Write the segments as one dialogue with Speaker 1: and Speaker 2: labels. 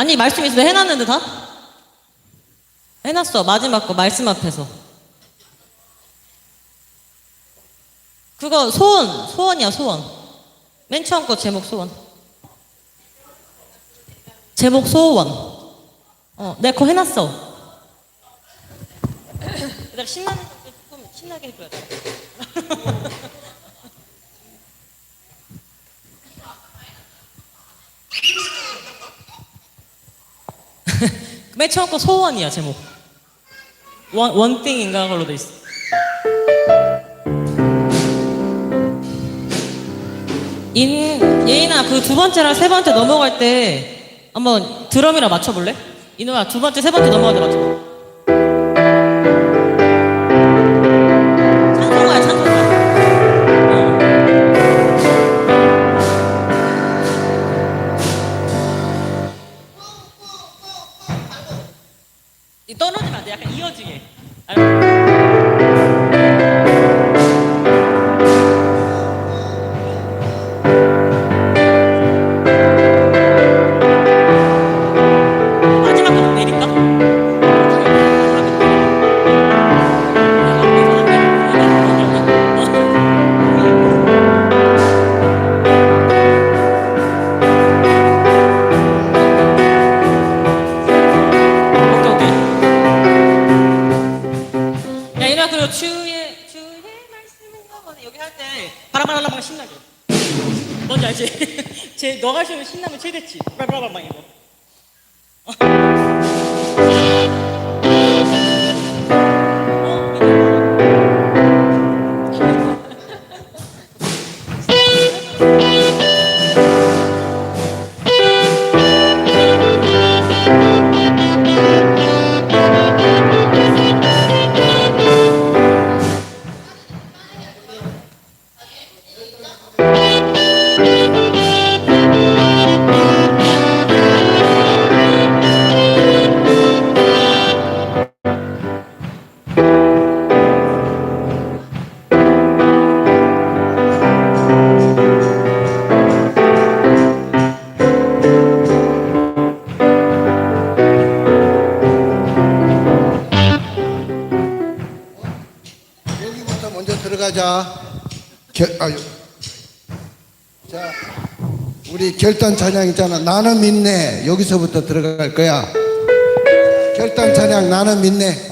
Speaker 1: 아니, 말씀 있어. 해놨는데 다? 해놨어. 마지막 거 말씀 앞에서. 그거 소원이야, 소원. 맨 처음 거 제목 소원. 제목 소원. 내가 그거 해놨어. 내가 조금 신나게 해줘야 돼. 맨 처음 거 소원이야, 제목. 원띵인가 걸로 돼 있어. 예인아, 그 두 번째랑 세 번째 넘어갈 때 한번 드럼이랑 맞춰볼래? 이놈아, 두 번째, 세 번째 넘어갈 때 맞춰봐. 찬송가야, 찬송가. 떨어지면 안 돼. 약간 이어지게. 마지막 거 내릴까? 그리고 주의 말씀은 여기 할 때 바라바라바라 신나게. 뭔지 알지? 너가 쉬면 신나면 최대치. 바라바라바라 이거.
Speaker 2: 들어가자. 자, 우리 결단 찬양 있잖아. 나는 믿네. 여기서부터 들어갈 거야. 결단 찬양 나는 믿네.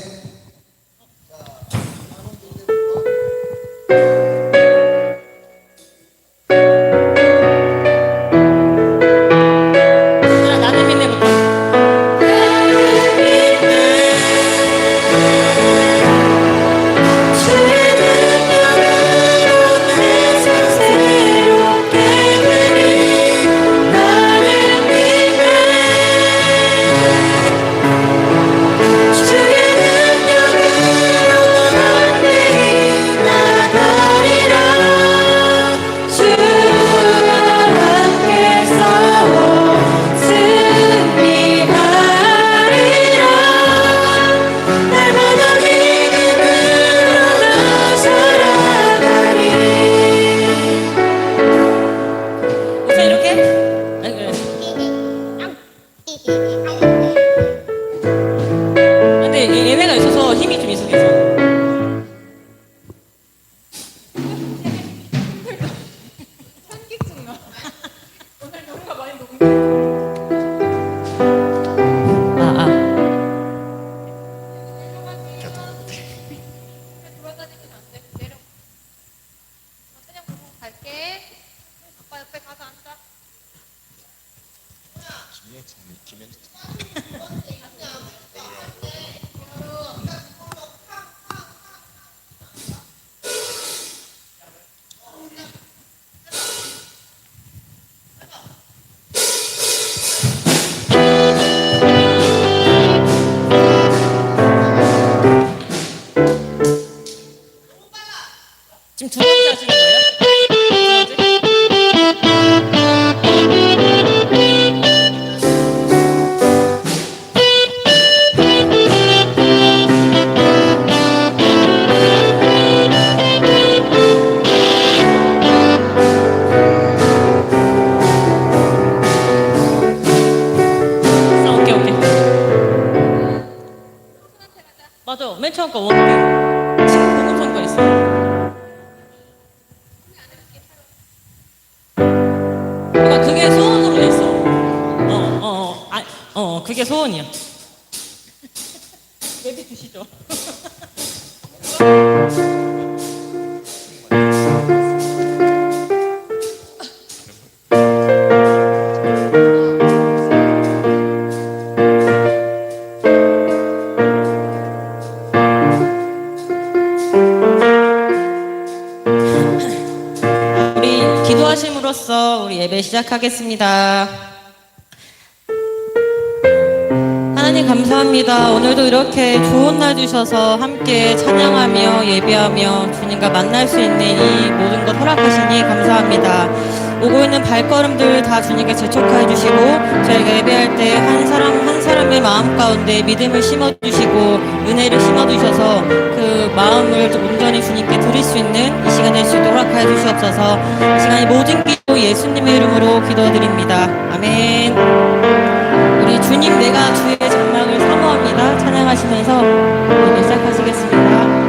Speaker 2: 근데 얘네가 있어서 힘이 좀 있어. 현기증 나. 오늘 노래가 많이
Speaker 3: 돌아다니면 안 돼. 내려. 그냥 보고 갈게. 아빠 옆에 가서 앉아.
Speaker 1: 지금 두 번째 하시는 거예요? 두 번째? 8,000원과 원대 지금 보금성과 있어요. 그러니까 그게 소원으로 돼 있어. 그게 소원이야. 예비 주시죠. 우리 기도하심으로써 우리 예배 시작하겠습니다. 하나님 감사합니다. 오늘도 이렇게 좋은 날 주셔서 함께 찬양하며 예배하며 주님과 만날 수 있는 이 모든 것 허락하시니 감사합니다. 오고 있는 발걸음들 다 주님께 재촉하여 주시고 저희가 예배할 때 한 사람 한 사람의 마음 가운데 믿음을 심어주시고 은혜를 심어주셔서 그 마음을 온전히 주님께 드릴 수 있는 이 시간 될 수 있도록 허락하여 주시옵소서. 이 시간에 모든 기도 예수님의 이름으로 기도드립니다. 아멘. 우리 주님 내가 주의 장막을 사모합니다. 찬양하시면서 예배 시작하시겠습니다.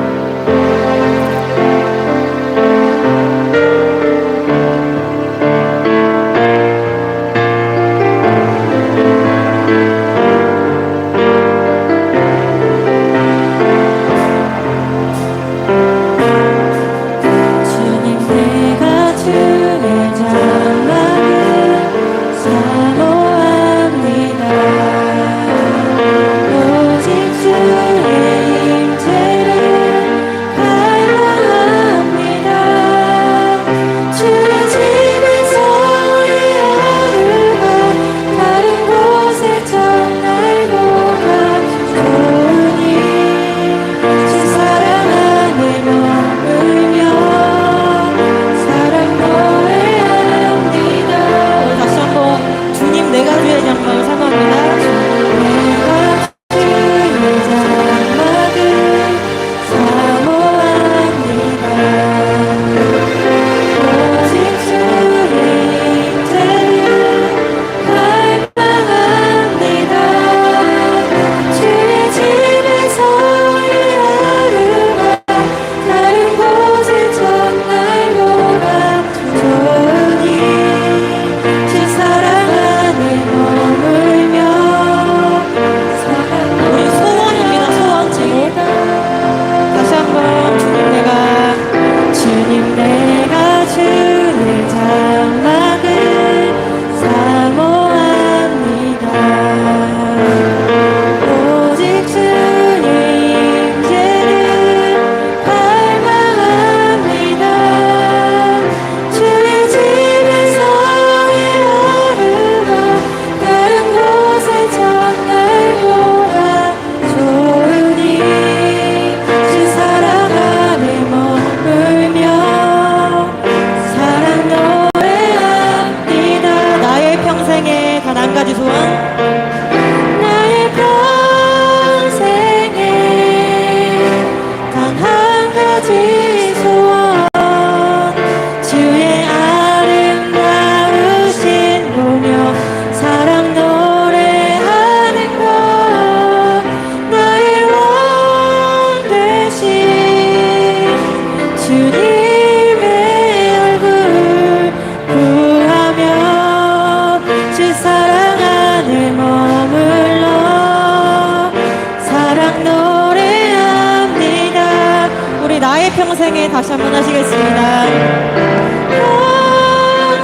Speaker 1: 평생에 다시 한번 하시겠습니다.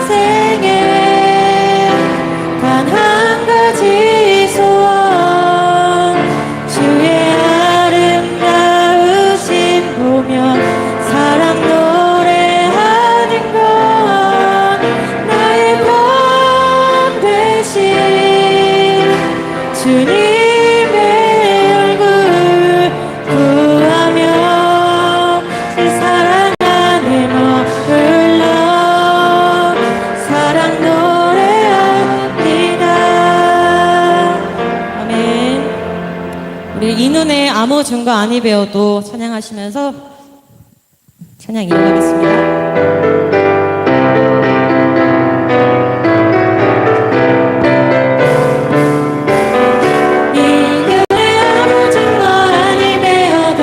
Speaker 1: 평생에 단 한 가지 소원 주의 아름다우신 보며 사랑 노래하는 것 나의 번 되신 주님의 얼굴 구하며 사랑 안에 머물러 사랑 노래합니다. 아멘. 우리 이 눈에 아무 증거 아니 배워도 찬양하시면서 찬양 이어가겠습니다. 이 눈에 아무 증거 아니 배워도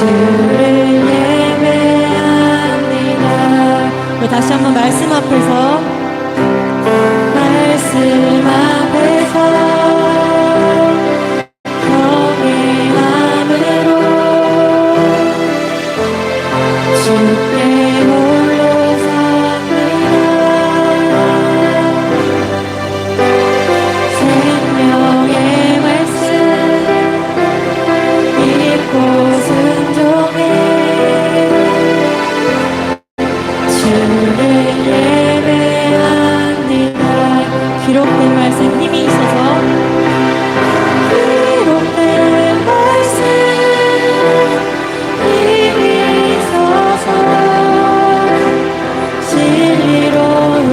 Speaker 1: 주를 예배합니다. 우리 다시 한번 말씀 앞에서 경외함으로 주께 홀로 삽니다. 생명의 말씀 믿고 순종해 주를 예배합니다. 기록된 말씀 힘이 있어서 기록된 말씀 힘이 있어서 진리로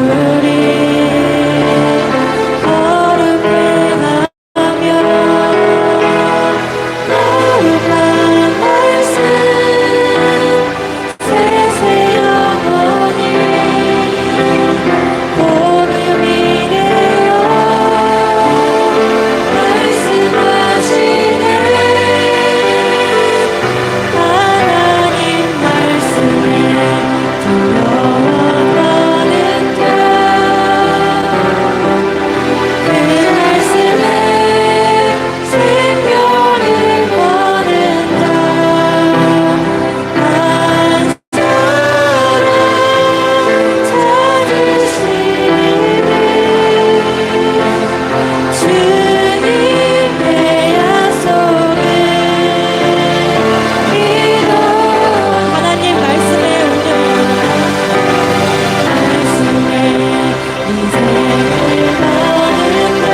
Speaker 1: 우리 거룩해 하며 거룩한 말씀 세세 영원히 복음이 되어 말씀하시네. 하나님 말씀에 두려워하는 자 그 말씀에 생명을 거는 자 한 사람 찾으시네. 주님의 약속을 믿어 하나님 말씀에 말씀에 인생을 거는다.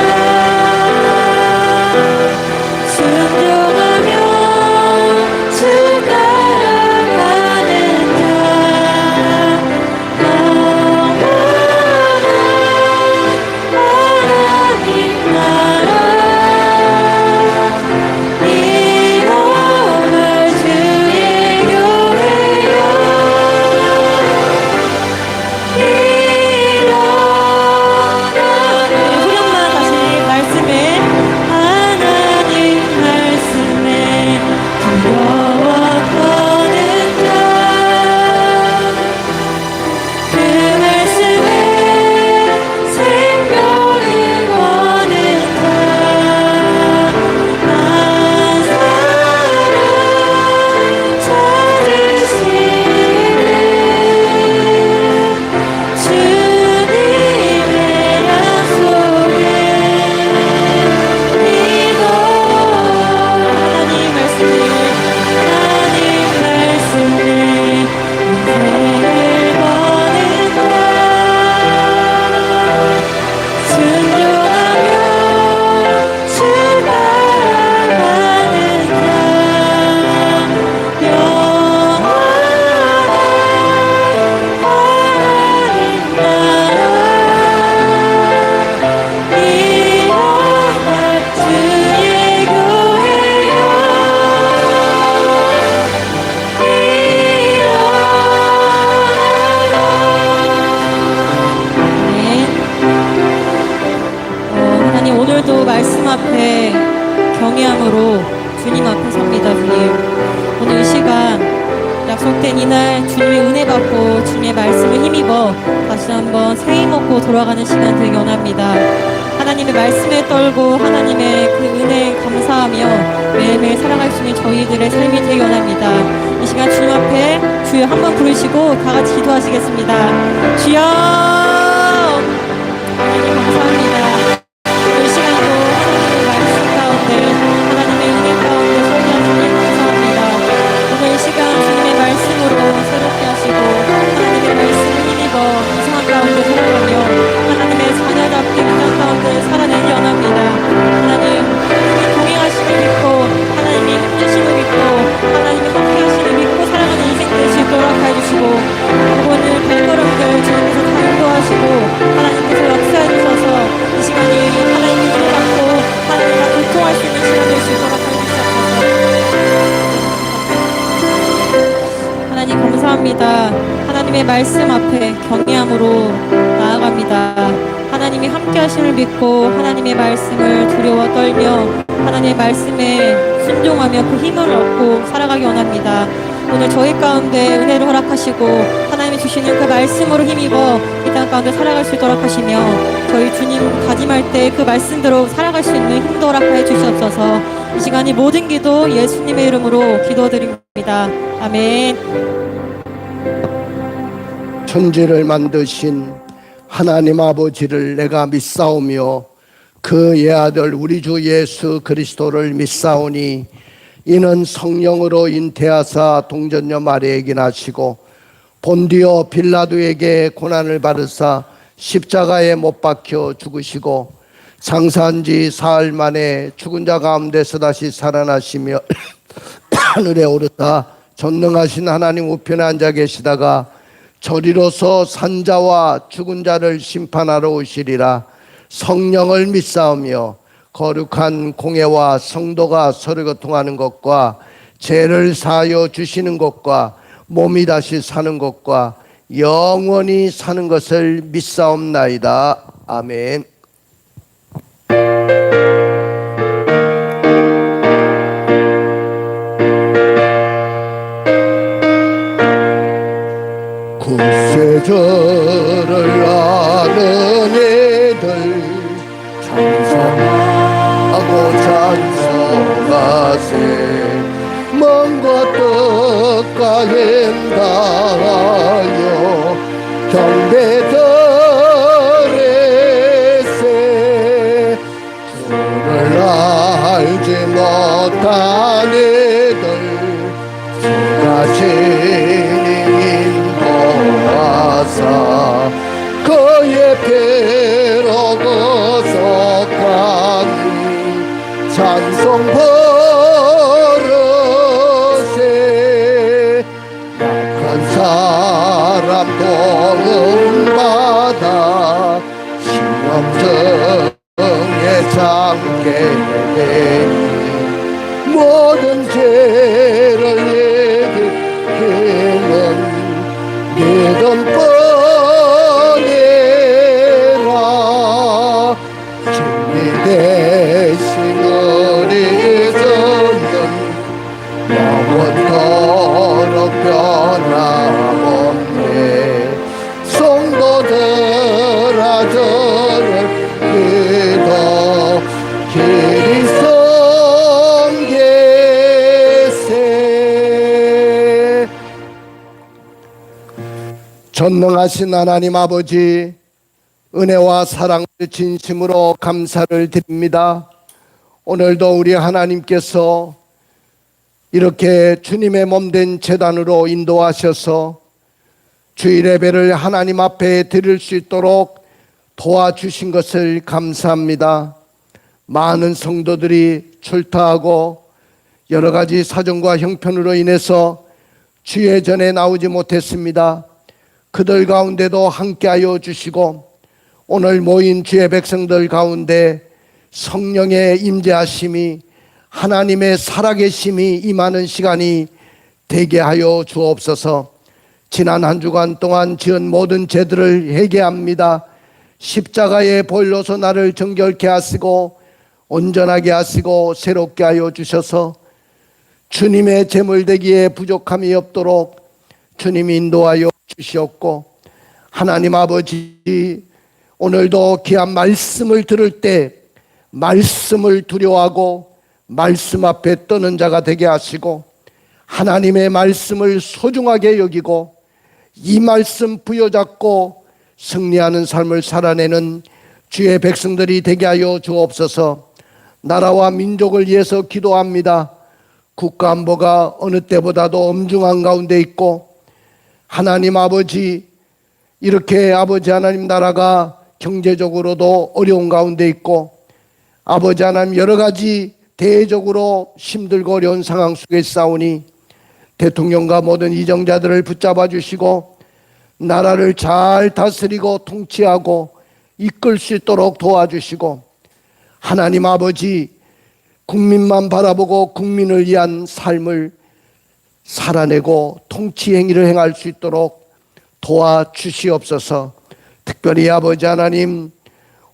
Speaker 1: 순종하며 주 따라가는 자 영원한 하나님 나라 이름을 주의 교회여 일어나라. 후렴만 다시 말씀에 하나님 말씀에 두려워 떠는 자 그 말씀에 생명을 거는 자 한 사람 찾으시네. 주님의 약속을 믿어 하나님 말씀에 인생을 거는다. 순종하며 주 따라가는 자 영원한 하나님 나라 일어날 주의 교회여 하나님 오늘도 말씀 앞에 경외함으로 주님 앞에 섭니다. 주님 오늘 이 시간 약속된 이날 주님의 은혜 받고 주님의 말씀을 힘입어 다시 한번 새 힘 얻고 돌아가는 시간 되기 원합니다. 하나님의 말씀에 떨고 하나님의 그 은혜에 감사하며 매일매일 살아갈 수 있는 저희들의 삶이 되기 원합니다. 이 시간 주님 앞에 주여 한번 부르시고 다 같이 기도하시겠습니다. 주여 하나님 감사합니다. 이 시간도 하나님의 말씀 가운데 하나님의 은혜 가운데 소리하시니 감사합니다. 오늘 이 시간 주님의 말씀으로 새롭게 하시고 하나님의 말씀을 힘입어 이상한 가운데 살아가며 하나님의 자녀답게 그냥 가운데 살아내기 원합니다. 하나님 동행하심을 믿고 하나님이 힘주심을 믿고 하나님이 함께하심을 믿고 살아가는 인생 될 수 있도록 해주시고 오늘 발걸음들 주님께서 다 인도하시고 하나님께서 역사해 주셔서 이 시간이 하나님의 은혜 받고 하나님과 교통할 수 있는 시간 될 수 있도록 해주셔서 하나님 감사합니다. 하나님의 말씀 앞에 경외함으로 나아갑니다. 하나님이 함께 하심을 믿고 하나님의 말씀을 두려워 떨며 하나님의 말씀에 순종하며 그 힘을 얻고 살아가기 원합니다. 오늘 저희 가운데 은혜를 허락하시고 하나님이 주시는 그 말씀으로 힘입어 이 땅 가운데 살아갈 수 있도록 하시며 저희 주님 다짐할 때 그 말씀대로 살아갈 수 있는 힘도 허락하여 주시옵소서. 이 시간이 모든 기도 예수님의 이름으로 기도드립니다. 아멘.
Speaker 4: 천지를 만드신 하나님 아버지를 내가 믿사오며 그 예아들 우리 주 예수 그리스도를 믿사오니 이는 성령으로 잉태하사 동전녀 마리아에게 나시고 본디오 빌라도에게 고난을 받으사 십자가에 못 박혀 죽으시고 장사한 지 사흘 만에 죽은 자 가운데서 다시 살아나시며 하늘에 오르사 전능하신 하나님 우편에 앉아 계시다가 저리로서 산자와 죽은 자를 심판하러 오시리라. 성령을 믿사오며 거룩한 공예와 성도가 서로 교통하는 것과 죄를 사하여 주시는 것과 몸이 다시 사는 것과 영원히 사는 것을 믿사옵나이다. 아멘. 구세주를 아는 애들 찬송하고 찬송하세. 먼 뜻과 행하여 경배드리세. 주를 알지 못한 애들 자신이 인도하사 그의 배로 거속하니 찬송 버릇세. 약한 사람 도움받아 신염증에 잠게 되니 모든 죄를 얘기하는 믿음뿐이라. 주님 대신 우리 son은 영원토록 변함없네. 성도들아 저를 믿어 길이 성계세. 전능하신 하나님 아버지, 은혜와 사랑을 진심으로 감사를 드립니다. 오늘도 우리 하나님께서 이렇게 주님의 몸된 제단으로 인도하셔서 주일 예배를 하나님 앞에 드릴 수 있도록 도와주신 것을 감사합니다. 많은 성도들이 출타하고 여러 가지 사정과 형편으로 인해서 주의 전에 나오지 못했습니다. 그들 가운데도 함께하여 주시고 오늘 모인 주의 백성들 가운데 성령의 임재하심이 하나님의 살아계심이 임하는 시간이 되게 하여 주옵소서. 지난 한 주간 동안 지은 모든 죄들을 회개합니다. 십자가의 보혈로서 나를 정결케 하시고 온전하게 하시고 새롭게 하여 주셔서 주님의 제물 되기에 부족함이 없도록 주님이 인도하여 주시옵고, 하나님 아버지 오늘도 귀한 말씀을 들을 때 말씀을 두려워하고 말씀 앞에 떠는 자가 되게 하시고 하나님의 말씀을 소중하게 여기고 이 말씀 부여잡고 승리하는 삶을 살아내는 주의 백성들이 되게 하여 주옵소서. 나라와 민족을 위해서 기도합니다. 국가 안보가 어느 때보다도 엄중한 가운데 있고 하나님 아버지 이렇게 아버지 하나님 나라가 경제적으로도 어려운 가운데 있고 아버지 하나님 여러 가지 대외적으로 힘들고 어려운 상황 속에 싸우니 대통령과 모든 이정자들을 붙잡아 주시고 나라를 잘 다스리고 통치하고 이끌 수 있도록 도와주시고 하나님 아버지 국민만 바라보고 국민을 위한 삶을 살아내고 통치 행위를 행할 수 있도록 도와주시옵소서. 특별히 아버지 하나님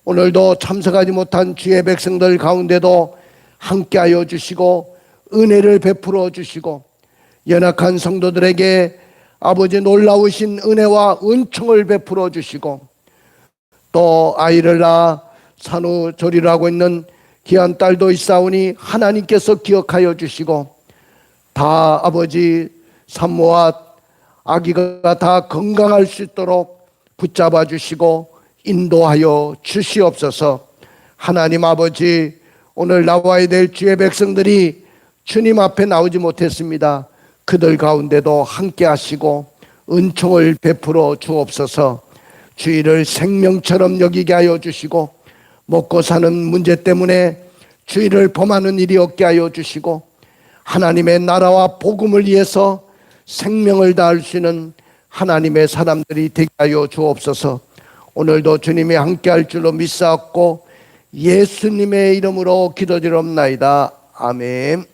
Speaker 4: 오늘도 참석하지 못한 주의 백성들 가운데도 함께하여 주시고 은혜를 베풀어 주시고 연약한 성도들에게 아버지 놀라우신 은혜와 은총을 베풀어 주시고 또 아이를 낳아 산후조리를 하고 있는 귀한 딸도 있사오니 하나님께서 기억하여 주시고 다 아버지 산모와 아기가 다 건강할 수 있도록 붙잡아 주시고 인도하여 주시옵소서. 하나님 아버지, 오늘 나와야 될 주의 백성들이 주님 앞에 나오지 못했습니다. 그들 가운데도 함께 하시고 은총을 베풀어 주옵소서. 주의를 생명처럼 여기게 하여 주시고 먹고 사는 문제 때문에 주의를 범하는 일이 없게 하여 주시고 하나님의 나라와 복음을 위해서 생명을 다할 수 있는 하나님의 사람들이 되게 하여 주옵소서. 오늘도 주님이 함께할 줄로 믿사옵고 예수님의 이름으로 기도드리옵나이다. 아멘.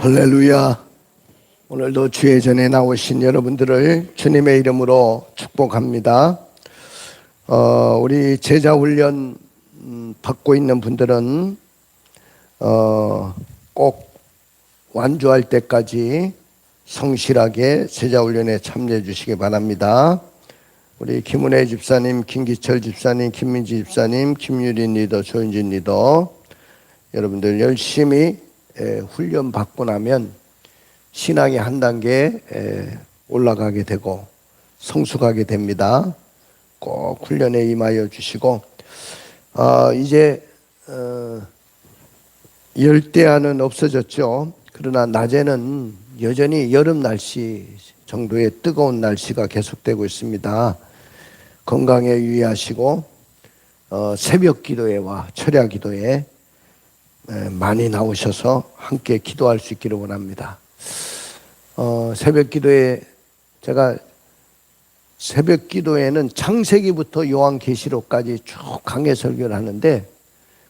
Speaker 4: 할렐루야. 오늘도 주의 전에 나오신 여러분들을 주님의 이름으로 축복합니다. 우리 제자 훈련 받고 있는 분들은 꼭 완주할 때까지 성실하게 제자 훈련에 참여해 주시기 바랍니다. 우리 김은혜 집사님, 김기철 집사님, 김민지 집사님, 김유린 리더, 조윤진 리더 여러분들 열심히 훈련 받고 나면 신앙이 한 단계 올라가게 되고 성숙하게 됩니다. 꼭 훈련에 임하여 주시고 이제 열대야는 없어졌죠. 그러나 낮에는 여전히 여름 날씨 정도의 뜨거운 날씨가 계속되고 있습니다. 건강에 유의하시고 새벽 기도회와 철야 기도회 많이 나오셔서 함께 기도할 수 있기를 원합니다. 새벽 기도회 제가 새벽 기도회는 창세기부터 요한계시록까지 쭉 강해 설교를 하는데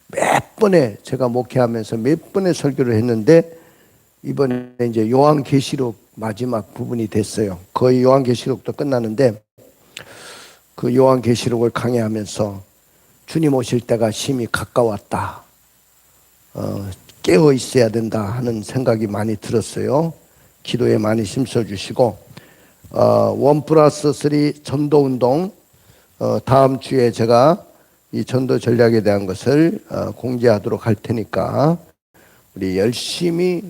Speaker 4: 몇 번에 제가 목회하면서 몇 번의 설교를 했는데 이번에 이제 요한계시록 마지막 부분이 됐어요. 거의 요한계시록도 끝나는데 그 요한계시록을 강해하면서 주님 오실 때가 심히 가까웠다. 깨어 있어야 된다 하는 생각이 많이 들었어요. 기도에 많이 힘써주시고 1+3 전도운동 다음 주에 제가 이 전도 전략에 대한 것을 공지하도록 할 테니까 우리 열심히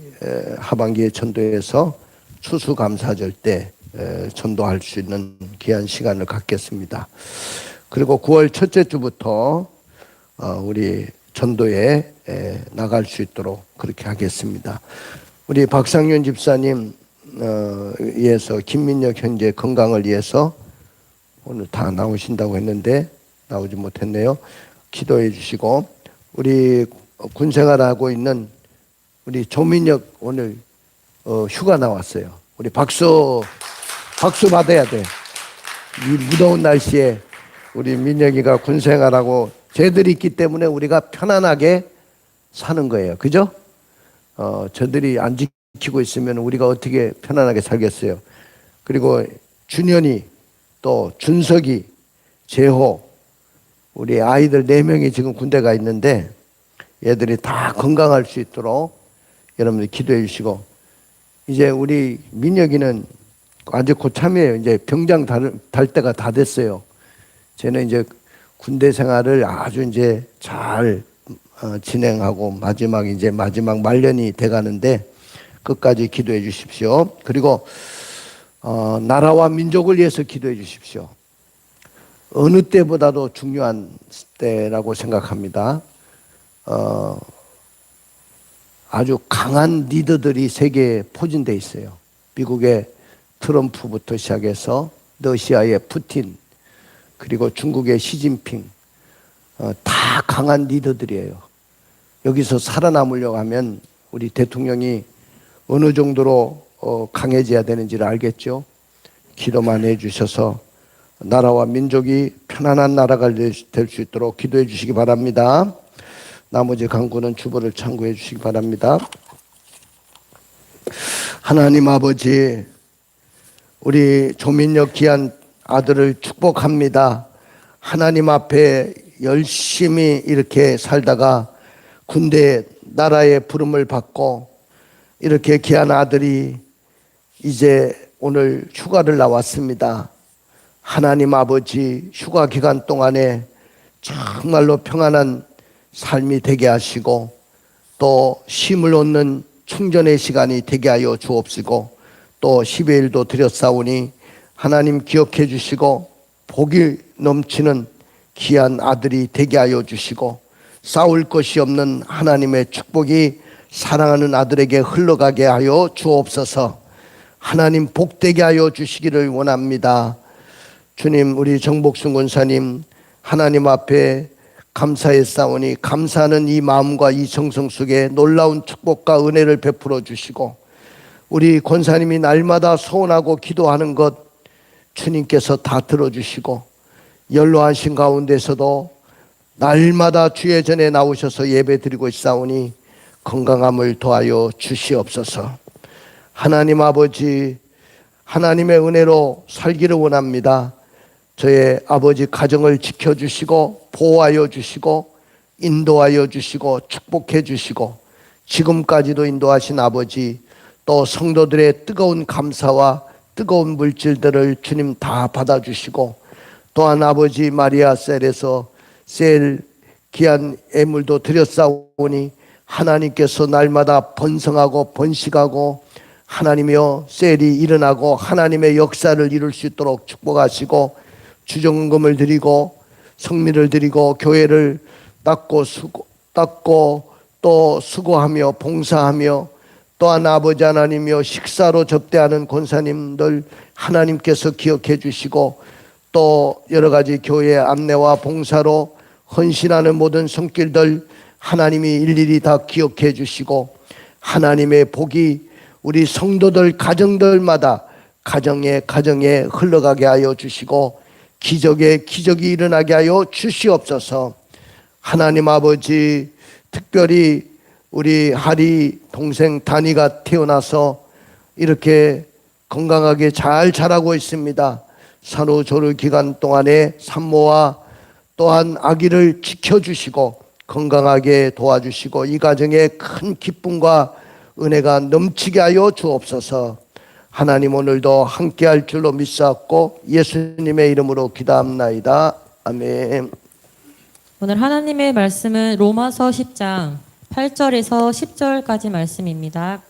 Speaker 4: 하반기에 전도해서 추수감사절 때 전도할 수 있는 귀한 시간을 갖겠습니다. 그리고 9월 첫째 주부터 우리 전도에 나갈 수 있도록 그렇게 하겠습니다. 우리 박상윤 집사님 위해서 김민혁 형제 건강을 위해서 오늘 다 나오신다고 했는데 나오지 못했네요. 기도해 주시고, 우리 군생활하고 있는 우리 조민혁 오늘 휴가 나왔어요. 우리 박수 받아야 돼. 이 무더운 날씨에 우리 민혁이가 군생활하고 쟤들이 있기 때문에 우리가 편안하게 사는 거예요. 그죠? 저들이 안 지키고 있으면 우리가 어떻게 편안하게 살겠어요. 그리고 준현이, 또 준석이, 재호, 우리 아이들 4명이 지금 군대 가 있는데 얘들이 다 건강할 수 있도록 여러분들 기도해 주시고, 이제 우리 민혁이는 아직 고참이에요. 이제 병장 달 때가 다 됐어요. 쟤는 이제 군대 생활을 아주 이제 잘 진행하고 마지막 말년이 돼 가는데 끝까지 기도해 주십시오. 그리고 나라와 민족을 위해서 기도해 주십시오. 어느 때보다도 중요한 때라고 생각합니다. 아주 강한 리더들이 세계에 포진돼 있어요. 미국의 트럼프부터 시작해서 러시아의 푸틴, 그리고 중국의 시진핑, 다 강한 리더들이에요. 여기서 살아남으려고 하면 우리 대통령이 어느 정도로 강해져야 되는지를 알겠죠. 기도만 해주셔서 나라와 민족이 편안한 나라가 될 수 있도록 기도해 주시기 바랍니다. 나머지 간구는 주보를 참고해 주시기 바랍니다. 하나님 아버지, 우리 조민혁 귀한 아들을 축복합니다. 하나님 앞에 열심히 이렇게 살다가 군대 나라의 부름을 받고 이렇게 귀한 아들이 이제 오늘 휴가를 나왔습니다. 하나님 아버지, 휴가 기간 동안에 정말로 평안한 삶이 되게 하시고 또 쉼을 얻는 충전의 시간이 되게 하여 주옵시고, 또 10일도 드렸사오니 하나님 기억해 주시고 복이 넘치는 귀한 아들이 되게 하여 주시고, 싸울 것이 없는 하나님의 축복이 사랑하는 아들에게 흘러가게 하여 주옵소서. 하나님 복되게 하여 주시기를 원합니다. 주님, 우리 정복순 권사님 하나님 앞에 감사했사오니 감사하는 이 마음과 이 정성 속에 놀라운 축복과 은혜를 베풀어 주시고, 우리 권사님이 날마다 소원하고 기도하는 것 주님께서 다 들어주시고, 연로하신 가운데서도 날마다 주의 전에 나오셔서 예배 드리고 있사오니 건강함을 더하여 주시옵소서. 하나님 아버지, 하나님의 은혜로 살기를 원합니다. 저의 아버지 가정을 지켜주시고 보호하여 주시고 인도하여 주시고 축복해 주시고, 지금까지도 인도하신 아버지, 또 성도들의 뜨거운 감사와 뜨거운 물질들을 주님 다 받아주시고, 또한 아버지 마리아 셀에서 셀 귀한 예물도 드렸사오니 하나님께서 날마다 번성하고 번식하고 하나님이여 셀이 일어나고 하나님의 역사를 이룰 수 있도록 축복하시고, 주정금을 드리고 성미를 드리고 교회를 닦고 또 수고하며 봉사하며, 또한 아버지 하나님이여 식사로 접대하는 권사님들 하나님께서 기억해 주시고, 또 여러 가지 교회 안내와 봉사로 헌신하는 모든 손길들 하나님이 일일이 다 기억해 주시고, 하나님의 복이 우리 성도들 가정들마다 가정에 흘러가게 하여 주시고, 기적에 기적이 일어나게 하여 주시옵소서. 하나님 아버지, 특별히 우리 하리 동생 다니가 태어나서 이렇게 건강하게 잘 자라고 있습니다. 산후조리 기간 동안에 산모와 또한 아기를 지켜주시고 건강하게 도와주시고, 이 가정에 큰 기쁨과 은혜가 넘치게 하여 주옵소서. 하나님 오늘도 함께할 줄로 믿사옵고 예수님의 이름으로 기도합나이다. 아멘.
Speaker 1: 오늘 하나님의 말씀은 로마서 10장 8절에서 10절까지 말씀입니다.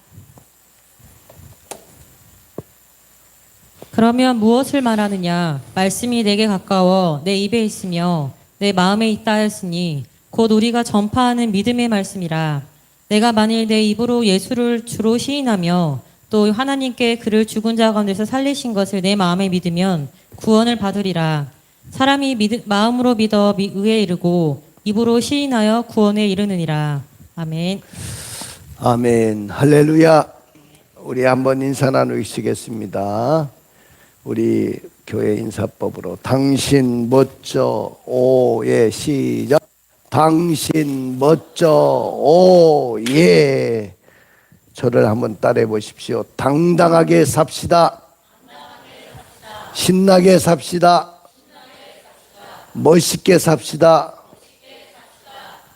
Speaker 1: 그러면 무엇을 말하느냐? 말씀이 내게 가까워 내 입에 있으며 내 마음에 있다 하였으니 곧 우리가 전파하는 믿음의 말씀이라. 내가 만일 내 입으로 예수를 주로 시인하며 또 하나님께 그를 죽은 자 가운데서 살리신 것을 내 마음에 믿으면 구원을 받으리라. 사람이 마음으로 믿어 의에 이르고 입으로 시인하여 구원에 이르느니라. 아멘.
Speaker 4: 아멘. 할렐루야. 우리 한번 인사 나누시겠습니다. 우리 교회 인사법으로 당신 멋져 오예 시작. 당신 멋져 오예. 저를 한번 따라해 보십시오. 당당하게 삽시다. 신나게 삽시다. 멋있게 삽시다.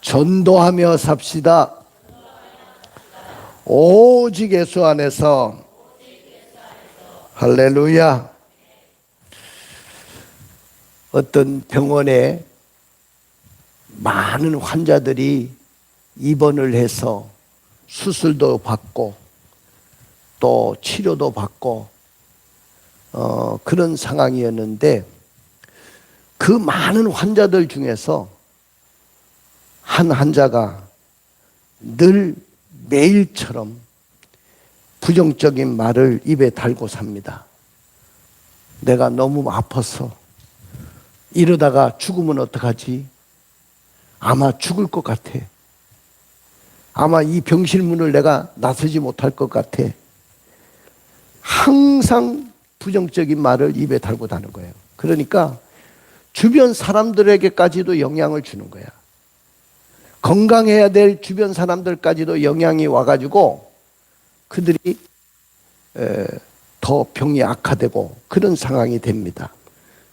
Speaker 4: 전도하며 삽시다. 오직 예수 안에서. 할렐루야. 어떤 병원에 많은 환자들이 입원을 해서 수술도 받고 또 치료도 받고 그런 상황이었는데, 그 많은 환자들 중에서 한 환자가 늘 매일처럼 부정적인 말을 입에 달고 삽니다. 내가 너무 아파서 이러다가 죽으면 어떡하지? 아마 죽을 것 같아. 아마 이 병실문을 내가 나서지 못할 것 같아. 항상 부정적인 말을 입에 달고 다는 거예요. 그러니까 주변 사람들에게까지도 영향을 주는 거야. 건강해야 될 주변 사람들까지도 영향이 와가지고 그들이 더 병이 악화되고 그런 상황이 됩니다.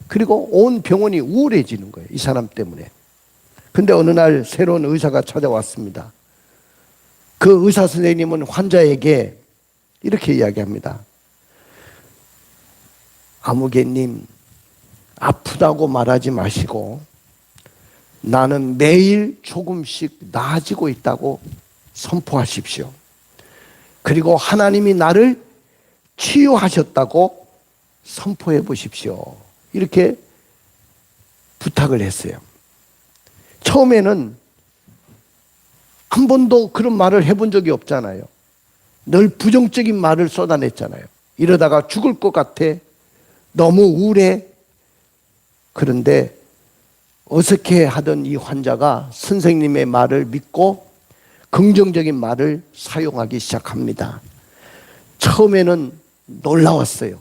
Speaker 4: 그리고 온 병원이 우울해지는 거예요. 이 사람 때문에. 근데 어느 날 새로운 의사가 찾아왔습니다. 그 의사 선생님은 환자에게 이렇게 이야기합니다. 아무개님, 아프다고 말하지 마시고 나는 매일 조금씩 나아지고 있다고 선포하십시오. 그리고 하나님이 나를 치유하셨다고 선포해 보십시오. 이렇게 부탁을 했어요. 처음에는 한 번도 그런 말을 해본 적이 없잖아요. 늘 부정적인 말을 쏟아냈잖아요. 이러다가 죽을 것 같아. 너무 우울해. 그런데 어색해 하던 이 환자가 선생님의 말을 믿고 긍정적인 말을 사용하기 시작합니다. 처음에는 놀라웠어요.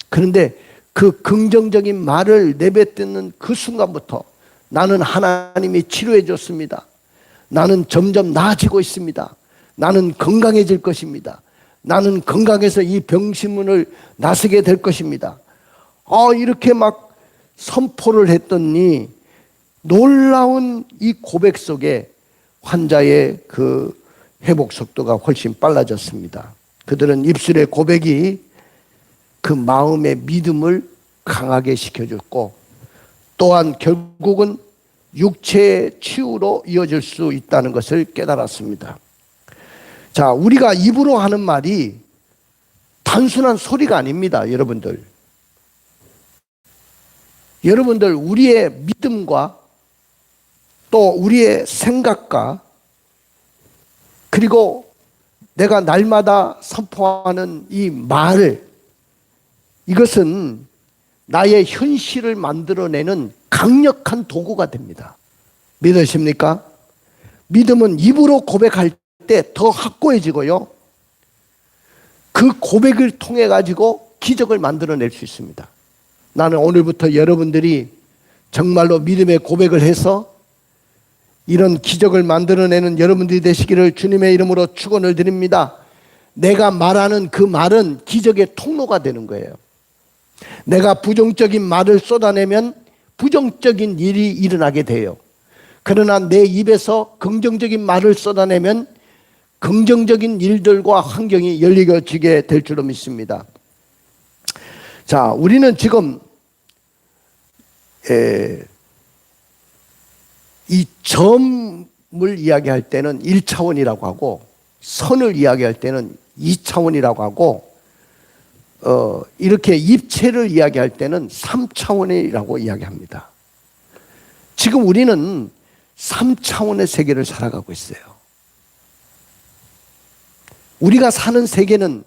Speaker 4: 그런데 그 긍정적인 말을 내뱉는 그 순간부터 나는 하나님이 치료해 줬습니다. 나는 점점 나아지고 있습니다. 나는 건강해질 것입니다. 나는 건강해서 이 병신문을 나서게 될 것입니다. 이렇게 막 선포를 했더니 놀라운 이 고백 속에 환자의 그 회복 속도가 훨씬 빨라졌습니다. 그들은 입술의 고백이 그 마음의 믿음을 강하게 시켜줬고, 또한 결국은 육체의 치유로 이어질 수 있다는 것을 깨달았습니다. 자, 우리가 입으로 하는 말이 단순한 소리가 아닙니다, 여러분들. 여러분들, 우리의 믿음과 또 우리의 생각과 그리고 내가 날마다 선포하는 이 말, 이것은 나의 현실을 만들어내는 강력한 도구가 됩니다. 믿으십니까? 믿음은 입으로 고백할 때 더 확고해지고요. 그 고백을 통해 가지고 기적을 만들어낼 수 있습니다. 나는 오늘부터 여러분들이 정말로 믿음의 고백을 해서 이런 기적을 만들어내는 여러분들이 되시기를 주님의 이름으로 축원을 드립니다. 내가 말하는 그 말은 기적의 통로가 되는 거예요. 내가 부정적인 말을 쏟아내면 부정적인 일이 일어나게 돼요. 그러나 내 입에서 긍정적인 말을 쏟아내면 긍정적인 일들과 환경이 열리게 될 줄로 믿습니다. 자, 우리는 지금 이 점을 이야기할 때는 1차원이라고 하고, 선을 이야기할 때는 2차원이라고 하고, 이렇게 입체를 이야기할 때는 3차원이라고 이야기합니다. 지금 우리는 3차원의 세계를 살아가고 있어요. 우리가 사는 세계는,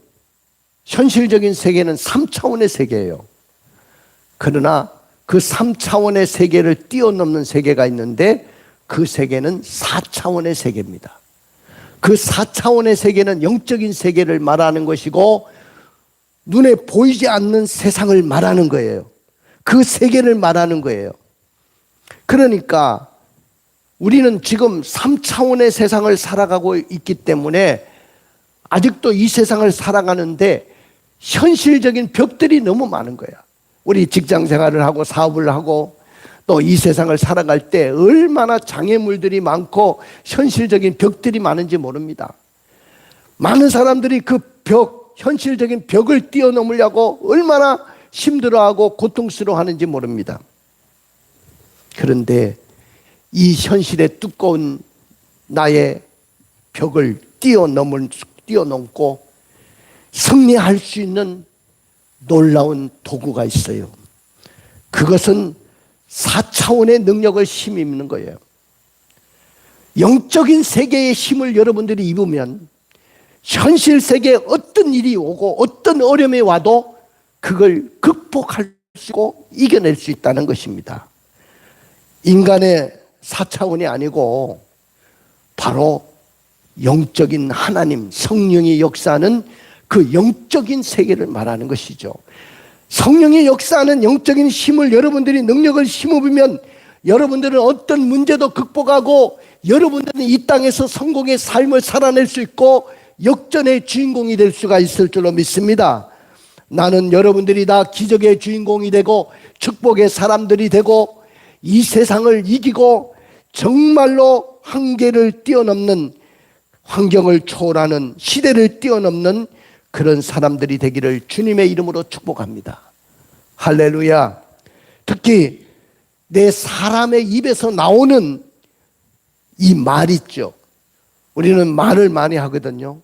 Speaker 4: 현실적인 세계는 3차원의 세계예요. 그러나 그 3차원의 세계를 뛰어넘는 세계가 있는데 그 세계는 4차원의 세계입니다. 그 4차원의 세계는 영적인 세계를 말하는 것이고 눈에 보이지 않는 세상을 말하는 거예요. 그 세계를 말하는 거예요. 그러니까 우리는 지금 3차원의 세상을 살아가고 있기 때문에 아직도 이 세상을 살아가는데 현실적인 벽들이 너무 많은 거야. 우리 직장 생활을 하고 사업을 하고 또 이 세상을 살아갈 때 얼마나 장애물들이 많고 현실적인 벽들이 많은지 모릅니다. 많은 사람들이 그 벽, 현실적인 벽을 뛰어넘으려고 얼마나 힘들어하고 고통스러워하는지 모릅니다. 그런데 이 현실의 두꺼운 나의 벽을 뛰어넘고 승리할 수 있는 놀라운 도구가 있어요. 그것은 4차원의 능력을 힘입는 거예요. 영적인 세계의 힘을 여러분들이 입으면 현실 세계에 어떤 일이 오고 어떤 어려움이 와도 그걸 극복할 수 있고 이겨낼 수 있다는 것입니다. 인간의 4차원이 아니고 바로 영적인 하나님, 성령이 역사하는 그 영적인 세계를 말하는 것이죠. 성령의 역사하는 영적인 힘을 여러분들이 능력을 힘입으면 여러분들은 어떤 문제도 극복하고 여러분들은 이 땅에서 성공의 삶을 살아낼 수 있고 역전의 주인공이 될 수가 있을 줄로 믿습니다. 나는 여러분들이 다 기적의 주인공이 되고 축복의 사람들이 되고 이 세상을 이기고 정말로 한계를 뛰어넘는, 환경을 초월하는, 시대를 뛰어넘는 그런 사람들이 되기를 주님의 이름으로 축복합니다. 할렐루야. 특히 내 사람의 입에서 나오는 이 말 있죠. 우리는 말을 많이 하거든요.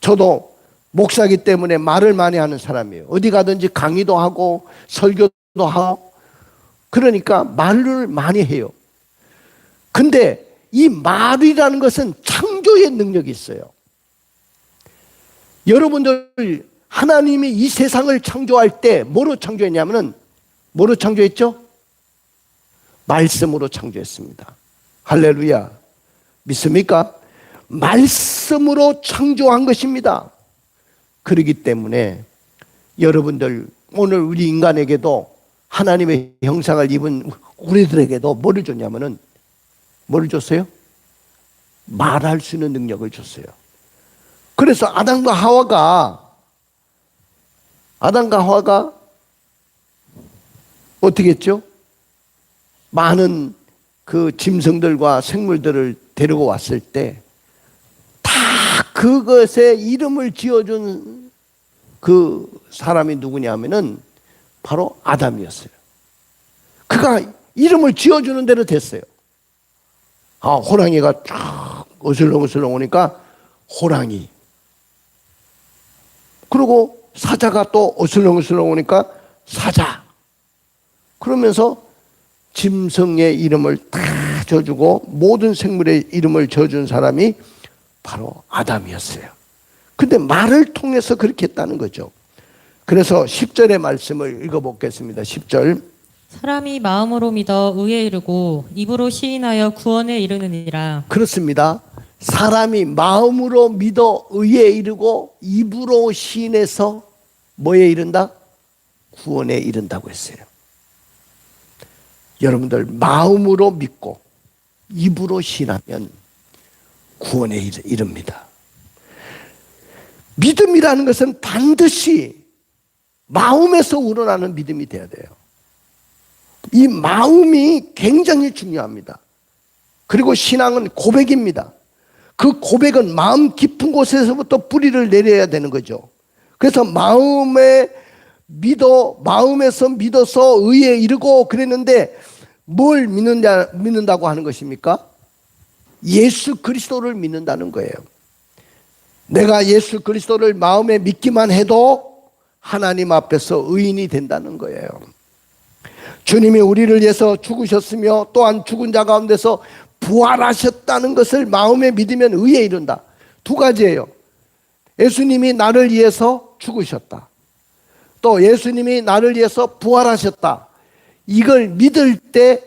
Speaker 4: 저도 목사기 때문에 말을 많이 하는 사람이에요. 어디 가든지 강의도 하고 설교도 하고 그러니까 말을 많이 해요. 근데 이 말이라는 것은 창조의 능력이 있어요. 여러분들 하나님이 이 세상을 창조할 때 뭐로 창조했냐면은 뭐로 창조했죠? 말씀으로 창조했습니다. 할렐루야. 믿습니까? 말씀으로 창조한 것입니다. 그렇기 때문에 여러분들 오늘 우리 인간에게도 하나님의 형상을 입은 우리들에게도 뭐를 줬냐면은 뭐를 줬어요? 말할 수 있는 능력을 줬어요. 그래서 아담과 하와가 어떻게 했죠? 많은 그 짐승들과 생물들을 데리고 왔을 때 다 그것에 이름을 지어준 그 사람이 누구냐면은 바로 아담이었어요. 그가 이름을 지어주는 대로 됐어요. 호랑이가 쫙 어슬렁어슬렁 오니까 호랑이. 그리고 사자가 또 어슬렁어슬렁 오니까 사자. 그러면서 짐승의 이름을 다 져주고 모든 생물의 이름을 져준 사람이 바로 아담이었어요. 근데 말을 통해서 그렇게 했다는 거죠. 그래서 10절의 말씀을 읽어보겠습니다. 10절.
Speaker 1: 사람이 마음으로 믿어 의에 이르고 입으로 시인하여 구원에 이르느니라.
Speaker 4: 그렇습니다. 사람이 마음으로 믿어 의에 이르고 입으로 시인해서 뭐에 이른다? 구원에 이른다고 했어요. 여러분들 마음으로 믿고 입으로 시인하면 구원에 이릅니다. 믿음이라는 것은 반드시 마음에서 우러나는 믿음이 돼야 돼요. 이 마음이 굉장히 중요합니다. 그리고 신앙은 고백입니다. 그 고백은 마음 깊은 곳에서부터 뿌리를 내려야 되는 거죠. 그래서 마음에서 믿어서 의에 이르고 그랬는데 뭘 믿는다고 하는 것입니까? 예수 그리스도를 믿는다는 거예요. 내가 예수 그리스도를 마음에 믿기만 해도 하나님 앞에서 의인이 된다는 거예요. 주님이 우리를 위해서 죽으셨으며 또한 죽은 자 가운데서 부활하셨다는 것을 마음에 믿으면 의에 이른다. 두 가지예요. 예수님이 나를 위해서 죽으셨다. 또 예수님이 나를 위해서 부활하셨다. 이걸 믿을 때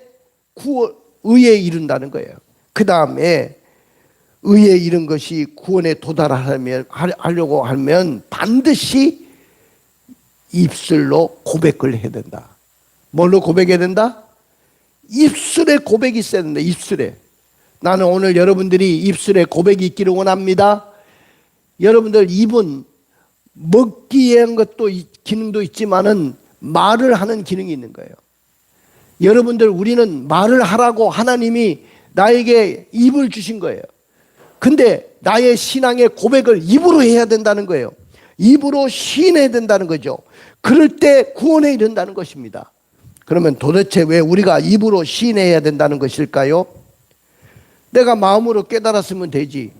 Speaker 4: 의에 이른다는 거예요. 그 다음에 의에 이른 것이 구원에 도달하려고 하면 반드시 입술로 고백을 해야 된다. 뭘로 고백해야 된다? 입술에 고백이 있어야 된다. 입술에. 나는 오늘 여러분들이 입술에 고백이 있기를 원합니다. 여러분들 입은 먹기 위한 것도 기능도 있지만은 말을 하는 기능이 있는 거예요. 여러분들, 우리는 말을 하라고 하나님이 나에게 입을 주신 거예요. 근데 나의 신앙의 고백을 입으로 해야 된다는 거예요. 입으로 시인해야 된다는 거죠. 그럴 때 구원에 이른다는 것입니다. 그러면 도대체 왜 우리가 입으로 시인해야 된다는 것일까요? 내가 마음으로 깨달았으면 되지.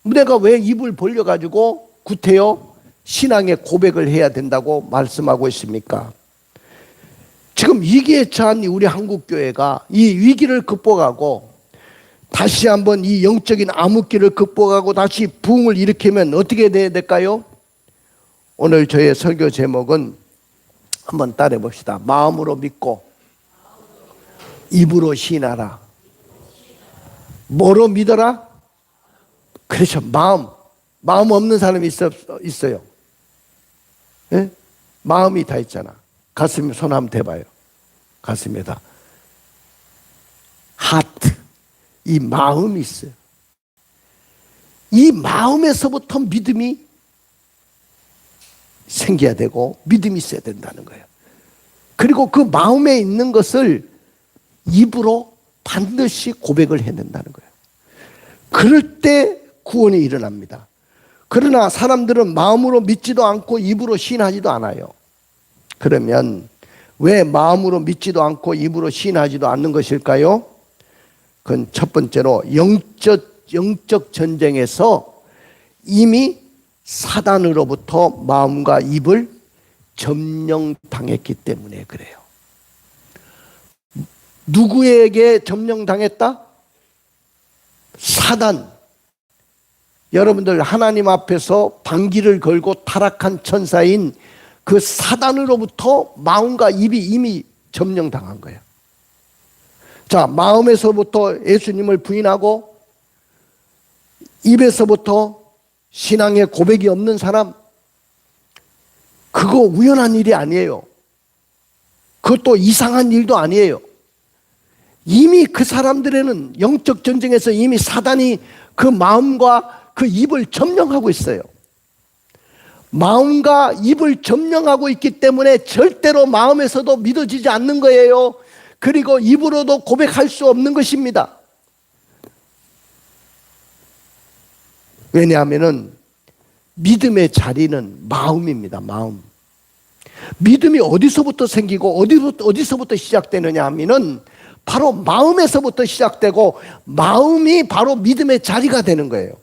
Speaker 4: 내가 왜 입을 벌려가지고 구태여 신앙의 고백을 해야 된다고 말씀하고 있습니까? 지금 위기에 처한 우리 한국교회가 이 위기를 극복하고 다시 한번 이 영적인 암흑기를 극복하고 다시 부흥을 일으키면 어떻게 돼야 될까요? 오늘 저의 설교 제목은 한번 따라해 봅시다. 마음으로 믿고 입으로 시인하라. 뭐로 믿어라? 그렇죠. 마음 없는 사람이 있어요. 예? 마음이 다 있잖아. 가슴에 손 한번 대봐요. 가슴에다. 하트. 이 마음이 있어요. 이 마음에서부터 믿음이 생겨야 되고 믿음이 있어야 된다는 거예요. 그리고 그 마음에 있는 것을 입으로 반드시 고백을 해야 된다는 거예요. 그럴 때 구원이 일어납니다. 그러나 사람들은 마음으로 믿지도 않고 입으로 시인하지도 않아요. 그러면 왜 마음으로 믿지도 않고 입으로 시인하지도 않는 것일까요? 그건 첫 번째로 영적 전쟁에서 이미 사단으로부터 마음과 입을 점령당했기 때문에 그래요. 누구에게 점령당했다? 사단. 여러분들, 하나님 앞에서 반기를 걸고 타락한 천사인 그 사단으로부터 마음과 입이 이미 점령당한 거예요. 자, 마음에서부터 예수님을 부인하고 입에서부터 신앙의 고백이 없는 사람, 그거 우연한 일이 아니에요. 그것도 이상한 일도 아니에요. 이미 그 사람들에는 영적 전쟁에서 이미 사단이 그 마음과 그 입을 점령하고 있어요. 마음과 입을 점령하고 있기 때문에 절대로 마음에서도 믿어지지 않는 거예요. 그리고 입으로도 고백할 수 없는 것입니다. 왜냐하면 믿음의 자리는 마음입니다. 마음. 믿음이 어디서부터 생기고 어디서부터 시작되느냐 하면은 바로 마음에서부터 시작되고 마음이 바로 믿음의 자리가 되는 거예요.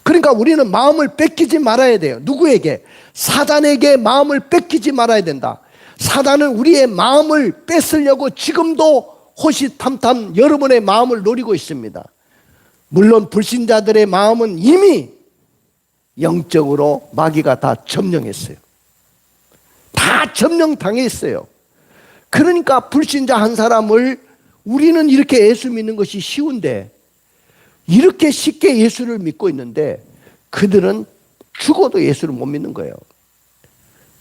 Speaker 4: 그러니까 우리는 마음을 뺏기지 말아야 돼요. 누구에게? 사단에게 마음을 뺏기지 말아야 된다. 사단은 우리의 마음을 뺏으려고 지금도 호시탐탐 여러분의 마음을 노리고 있습니다. 물론 불신자들의 마음은 이미 영적으로 마귀가 다 점령했어요. 다 점령당해 있어요. 그러니까 불신자 한 사람을 우리는 이렇게 예수 믿는 것이 쉬운데 이렇게 쉽게 예수를 믿고 있는데 그들은 죽어도 예수를 못 믿는 거예요.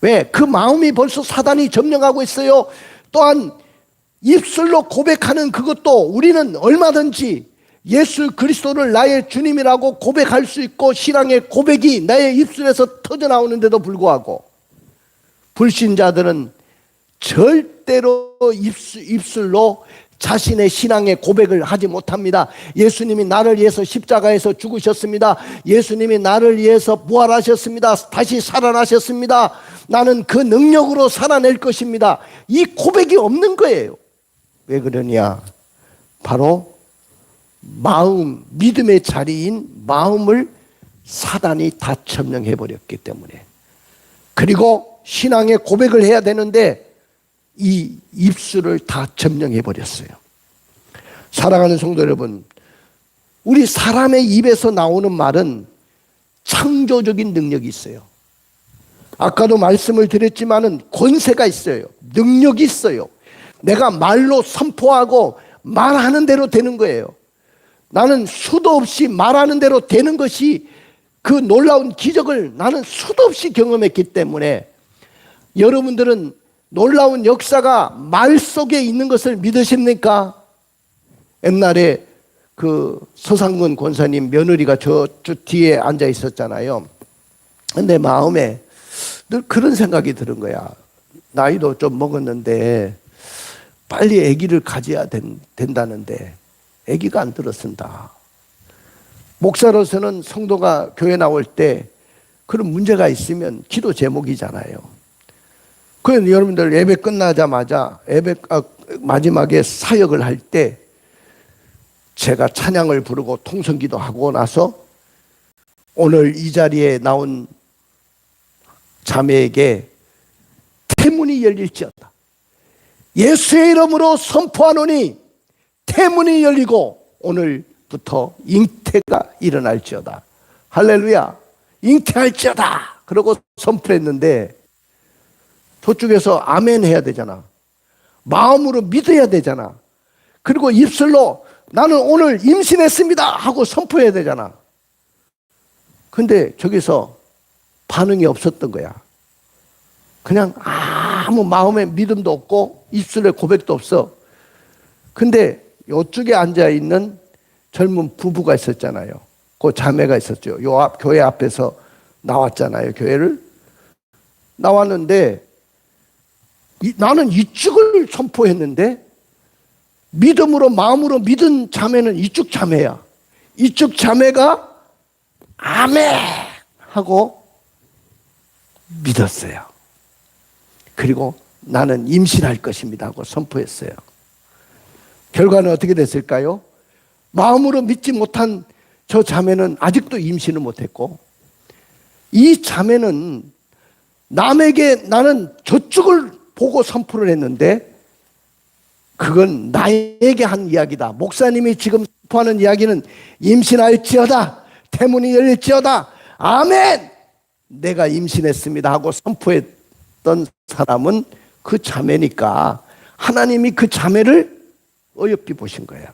Speaker 4: 왜? 그 마음이 벌써 사단이 점령하고 있어요. 또한 입술로 고백하는 그것도 우리는 얼마든지 예수 그리스도를 나의 주님이라고 고백할 수 있고 신앙의 고백이 나의 입술에서 터져나오는데도 불구하고 불신자들은 절대로 입술로 자신의 신앙의 고백을 하지 못합니다. 예수님이 나를 위해서 십자가에서 죽으셨습니다. 예수님이 나를 위해서 부활하셨습니다. 다시 살아나셨습니다. 나는 그 능력으로 살아낼 것입니다. 이 고백이 없는 거예요. 왜 그러냐? 바로 마음, 믿음의 자리인 마음을 사단이 다 점령해 버렸기 때문에. 그리고 신앙의 고백을 해야 되는데 이 입술을 다 점령해 버렸어요. 사랑하는 성도 여러분, 우리 사람의 입에서 나오는 말은 창조적인 능력이 있어요. 아까도 말씀을 드렸지만은 권세가 있어요. 능력이 있어요. 내가 말로 선포하고 말하는 대로 되는 거예요. 나는 수도 없이 말하는 대로 되는 것이 그 놀라운 기적을 나는 수도 없이 경험했기 때문에 여러분들은 놀라운 역사가 말 속에 있는 것을 믿으십니까? 옛날에 그 서상근 권사님 며느리가 저 뒤에 앉아 있었잖아요. 근데 마음에 늘 그런 생각이 드는 거야. 나이도 좀 먹었는데 빨리 아기를 가져야 된다는데 아기가 안 들어선다. 목사로서는 성도가 교회 나올 때 그런 문제가 있으면 기도 제목이잖아요. 그래서 여러분들 예배 끝나자마자 마지막에 사역을 할 때 제가 찬양을 부르고 통성기도 하고 나서 오늘 이 자리에 나온 자매에게 태문이 열릴지어다. 예수의 이름으로 선포하노니 태문이 열리고 오늘부터 잉태가 일어날지어다. 할렐루야. 잉태할지어다. 그러고 선포했는데 저쪽에서 아멘 해야 되잖아. 마음으로 믿어야 되잖아. 그리고 입술로 나는 오늘 임신했습니다 하고 선포해야 되잖아. 근데 저기서 반응이 없었던 거야. 그냥 아무 마음에 믿음도 없고 입술에 고백도 없어. 근데 이쪽에 앉아있는 젊은 부부가 있었잖아요. 그 자매가 있었죠. 교회 앞에서 나왔잖아요. 교회를 나왔는데 나는 이쪽을 선포했는데 믿음으로 마음으로 믿은 자매는 이쪽 자매야. 이쪽 자매가 아멘 하고 믿었어요. 그리고 나는 임신할 것입니다 하고 선포했어요. 결과는 어떻게 됐을까요? 마음으로 믿지 못한 저 자매는 아직도 임신을 못했고, 이 자매는 남에게 나는 저쪽을 보고 선포를 했는데 그건 나에게 한 이야기다. 목사님이 지금 선포하는 이야기는 임신할지어다, 태문이 열릴지어다, 아멘, 내가 임신했습니다 하고 선포했던 사람은 그 자매니까 하나님이 그 자매를 어여삐 보신 거예요.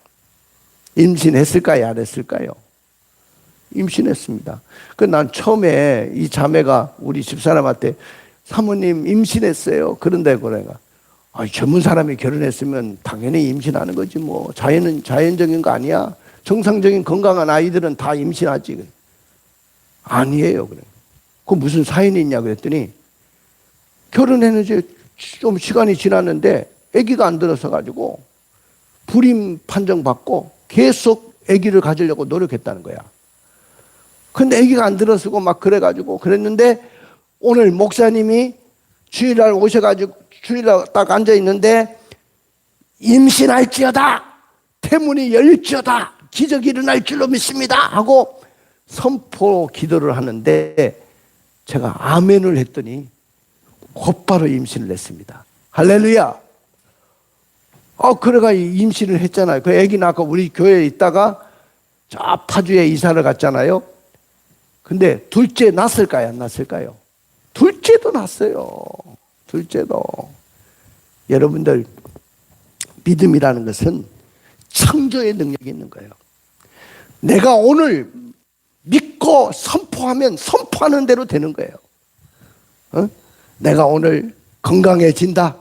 Speaker 4: 임신했을까요? 안 했을까요? 임신했습니다. 난 처음에 이 자매가 우리 집사람한테 사모님 임신했어요. 그런데 내가 전문 사람이 결혼했으면 당연히 임신하는 거지 뭐. 자연은 자연적인 거 아니야. 정상적인 건강한 아이들은 다 임신하지. 아니에요. 그래. 그 무슨 사연이 있냐 그랬더니 결혼했는지 좀 시간이 지났는데 아기가 안 들어서 가지고 불임 판정 받고 계속 아기를 가지려고 노력했다는 거야. 근데 아기가 안 들어서고 막 그래가지고 그랬는데 오늘 목사님이 주일날 오셔가지고 주일날 딱 앉아 있는데 임신할지어다, 태문이 열릴지어다, 기적이 일어날 줄로 믿습니다 하고 선포 기도를 하는데 제가 아멘을 했더니 곧바로 임신을 했습니다. 할렐루야. 그래가 임신을 했잖아요. 그 애기는 아까 우리 교회에 있다가 저 파주에 이사를 갔잖아요. 근데 둘째 낳았을까요? 안 낳았을까요? 둘째도 낳았어요. 둘째도. 여러분들, 믿음이라는 것은 창조의 능력이 있는 거예요. 내가 오늘 믿고 선포하면 선포하는 대로 되는 거예요. 내가 오늘 건강해진다,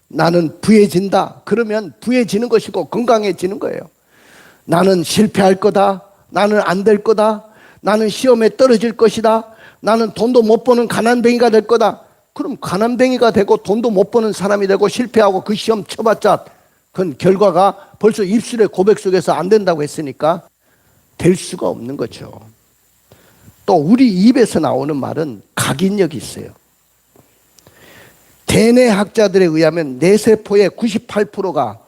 Speaker 4: 나는 부해진다, 그러면 부해지는 것이고 건강해지는 거예요. 나는 실패할 거다, 나는 안 될 거다, 나는 시험에 떨어질 것이다, 나는 돈도 못 버는 가난뱅이가 될 거다. 그럼 가난뱅이가 되고 돈도 못 버는 사람이 되고 실패하고 그 시험 쳐봤자 그건 결과가 벌써 입술의 고백 속에서 안 된다고 했으니까 될 수가 없는 거죠. 또 우리 입에서 나오는 말은 각인력이 있어요. 대뇌학자들에 의하면 뇌세포의 98%가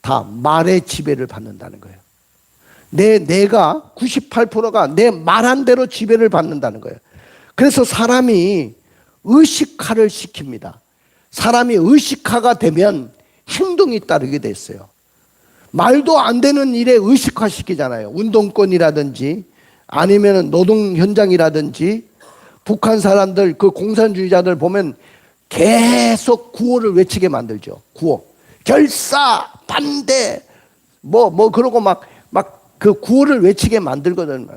Speaker 4: 다 말의 지배를 받는다는 거예요. 뇌가 98%가 내 말한 대로 지배를 받는다는 거예요. 그래서 사람이 의식화를 시킵니다. 사람이 의식화가 되면 행동이 따르게 됐어요. 말도 안 되는 일에 의식화시키잖아요. 운동권이라든지 아니면 노동 현장이라든지 북한 사람들 그 공산주의자들 보면 계속 구호를 외치게 만들죠. 구호. 결사, 반대, 그러고 막 그 구호를 외치게 만들거든요.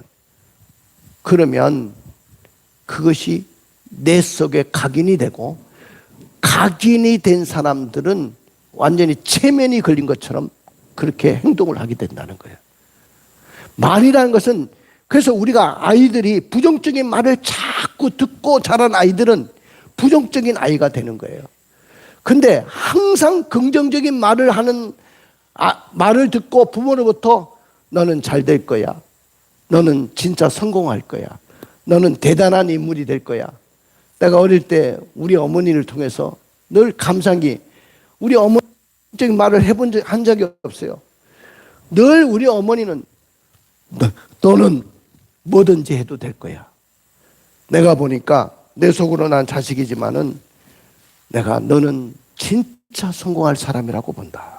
Speaker 4: 그러면 그것이 내 속에 각인이 되고 각인이 된 사람들은 완전히 체면이 걸린 것처럼 그렇게 행동을 하게 된다는 거예요. 말이라는 것은 그래서 우리가 아이들이 부정적인 말을 자꾸 듣고 자란 아이들은 부정적인 아이가 되는 거예요. 근데 항상 긍정적인 말을 하는 말을 듣고 부모로부터 너는 잘 될 거야. 너는 진짜 성공할 거야. 너는 대단한 인물이 될 거야. 내가 어릴 때 우리 어머니를 통해서 늘 감상이 우리 어머니적인 말을 한 적이 없어요. 늘 우리 어머니는 너는 뭐든지 해도 될 거야. 내가 보니까 내 속으로 난 자식이지만은 너는 진짜 성공할 사람이라고 본다.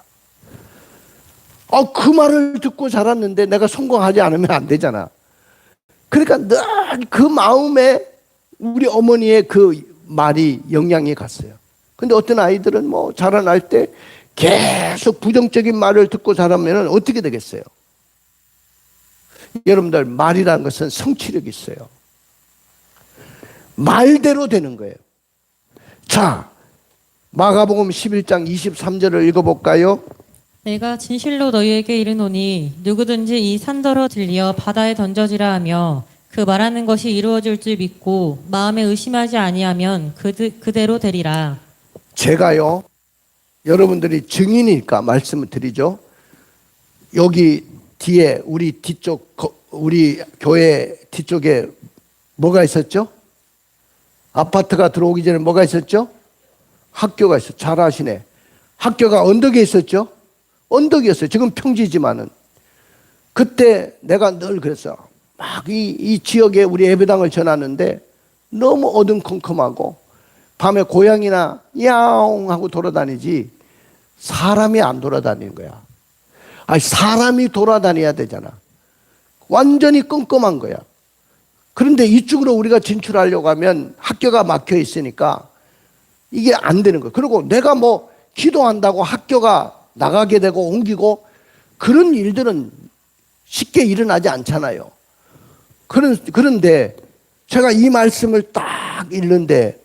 Speaker 4: 그 말을 듣고 자랐는데 내가 성공하지 않으면 안 되잖아. 그러니까 늘 그 마음에 우리 어머니의 그 말이 영향이 갔어요. 근데 어떤 아이들은 자라날 때 계속 부정적인 말을 듣고 자라면 어떻게 되겠어요? 여러분들 말이라는 것은 성취력이 있어요. 말대로 되는 거예요. 자, 마가복음 11장 23절을 읽어볼까요?
Speaker 1: 내가 진실로 너희에게 이르노니 누구든지 이 산더러 들리어 바다에 던져지라 하며 그 말하는 것이 이루어질 줄 믿고 마음에 의심하지 아니하면 그대로 되리라.
Speaker 4: 제가요, 여러분들이 증인이니까 말씀을 드리죠. 여기 뒤에 우리 교회 뒤쪽에 뭐가 있었죠? 아파트가 들어오기 전에 뭐가 있었죠? 학교가 있었죠. 잘 아시네. 학교가 언덕에 있었죠? 언덕이었어요. 지금 평지지만은. 그때 내가 늘 그랬어. 막 이 지역에 우리 예배당을 전하는데 너무 어둠컴컴하고 밤에 고양이나 야옹 하고 돌아다니지 사람이 안 돌아다니는 거야. 사람이 돌아다녀야 되잖아. 완전히 끔끔한 거야. 그런데 이쪽으로 우리가 진출하려고 하면 학교가 막혀 있으니까 이게 안 되는 거야. 그리고 내가 기도한다고 학교가 나가게 되고 옮기고 그런 일들은 쉽게 일어나지 않잖아요. 그런데 제가 이 말씀을 딱 읽는데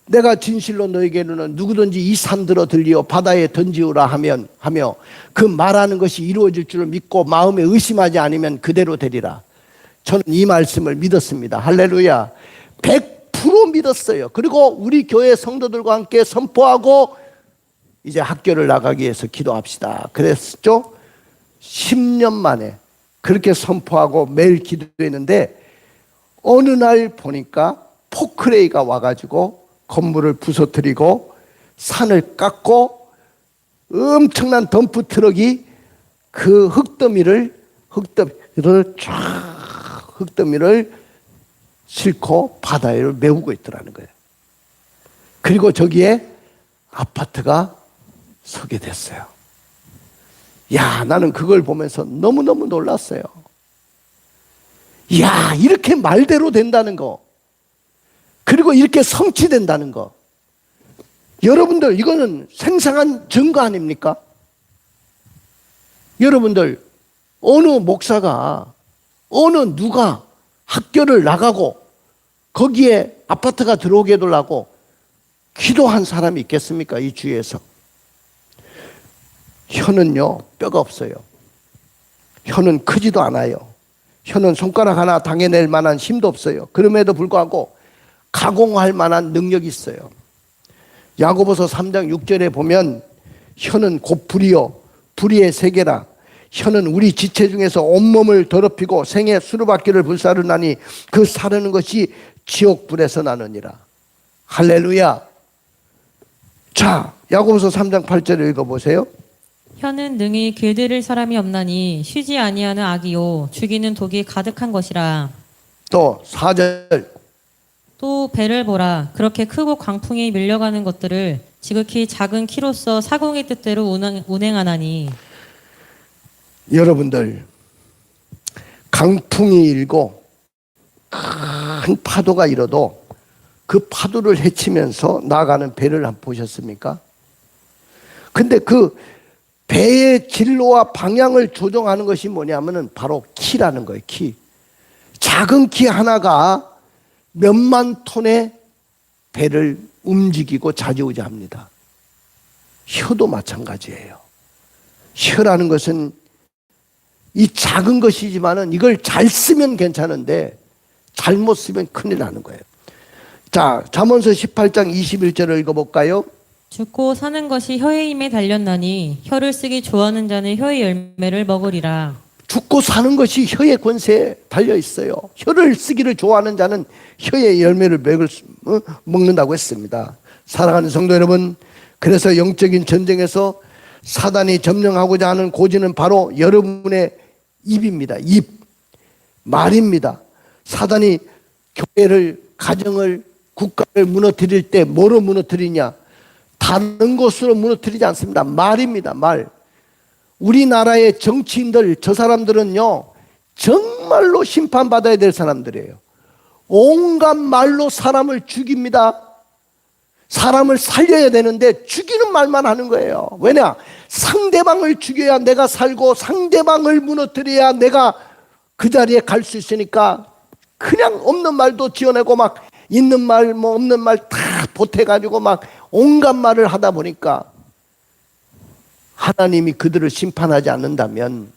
Speaker 4: 내가 진실로 너에게는 누구든지 이 산들어 들리어 바다에 던지우라 하며 그 말하는 것이 이루어질 줄 믿고 마음에 의심하지 않으면 그대로 되리라. 저는 이 말씀을 믿었습니다. 할렐루야. 100% 믿었어요. 그리고 우리 교회 성도들과 함께 선포하고 이제 학교를 나가기 위해서 기도합시다. 그랬죠? 10년 만에 그렇게 선포하고 매일 기도했는데 어느 날 보니까 포크레이가 와가지고 건물을 부서뜨리고 산을 깎고 엄청난 덤프 트럭이 그 흙더미를 싣고 바다에 메우고 있더라는 거예요. 그리고 저기에 아파트가 서게 됐어요. 야, 나는 그걸 보면서 너무너무 놀랐어요. 야, 이렇게 말대로 된다는 거. 그리고 이렇게 성취된다는 거. 여러분들, 이거는 생생한 증거 아닙니까? 여러분들, 어느 목사가, 누가 학교를 나가고 거기에 아파트가 들어오게 해달라고 기도한 사람이 있겠습니까? 이 주위에서. 혀는요, 뼈가 없어요. 혀는 크지도 않아요. 혀는 손가락 하나 당해낼 만한 힘도 없어요. 그럼에도 불구하고 가공할 만한 능력이 있어요. 야고보서 3장 6절에 보면 혀는 곧 불이요 불의의 세계라. 혀는 우리 지체 중에서 온몸을 더럽히고 생에 수르바퀴를 불사르나니 그 사르는 것이 지옥불에서 나느니라. 할렐루야. 자, 야고보서 3장 8절을 읽어보세요.
Speaker 1: 혀는 능히 길들일 사람이 없나니 쉬지 아니하는 악이요 죽이는 독이 가득한 것이라.
Speaker 4: 또 4절
Speaker 1: 또 배를 보라. 그렇게 크고 광풍이 밀려가는 것들을 지극히 작은 키로서 사공의 뜻대로 운행하나니.
Speaker 4: 여러분들, 강풍이 일고 큰 파도가 일어도 그 파도를 헤치면서 나가는 배를 한번 보셨습니까? 근데 그 배의 진로와 방향을 조정하는 것이 뭐냐면은 바로 키라는 거예요. 키. 작은 키 하나가 몇만 톤의 배를 움직이고 좌지우지합니다. 혀도 마찬가지예요. 혀라는 것은 이 작은 것이지만은 이걸 잘 쓰면 괜찮은데 잘못 쓰면 큰일 나는 거예요. 자, 잠언서 18장 21절을 읽어볼까요?
Speaker 1: 죽고 사는 것이 혀의 힘에 달렸나니 혀를 쓰기 좋아하는 자는 혀의 열매를 먹으리라.
Speaker 4: 죽고 사는 것이 혀의 권세에 달려 있어요. 혀를 쓰기를 좋아하는 자는 혀의 열매를 먹는다고 했습니다. 사랑하는 성도 여러분, 그래서 영적인 전쟁에서 사단이 점령하고자 하는 고지는 바로 여러분의 입입니다. 입, 말입니다. 사단이 교회를, 가정을, 국가를 무너뜨릴 때 뭐로 무너뜨리냐? 다른 것으로 무너뜨리지 않습니다. 말입니다. 말. 우리나라의 정치인들, 저 사람들은요, 정말로 심판받아야 될 사람들이에요. 온갖 말로 사람을 죽입니다. 사람을 살려야 되는데 죽이는 말만 하는 거예요. 왜냐? 상대방을 죽여야 내가 살고 상대방을 무너뜨려야 내가 그 자리에 갈 수 있으니까 그냥 없는 말도 지어내고 막 있는 말 뭐 없는 말 다 보태가지고 막 온갖 말을 하다 보니까 하나님이 그들을 심판하지 않는다면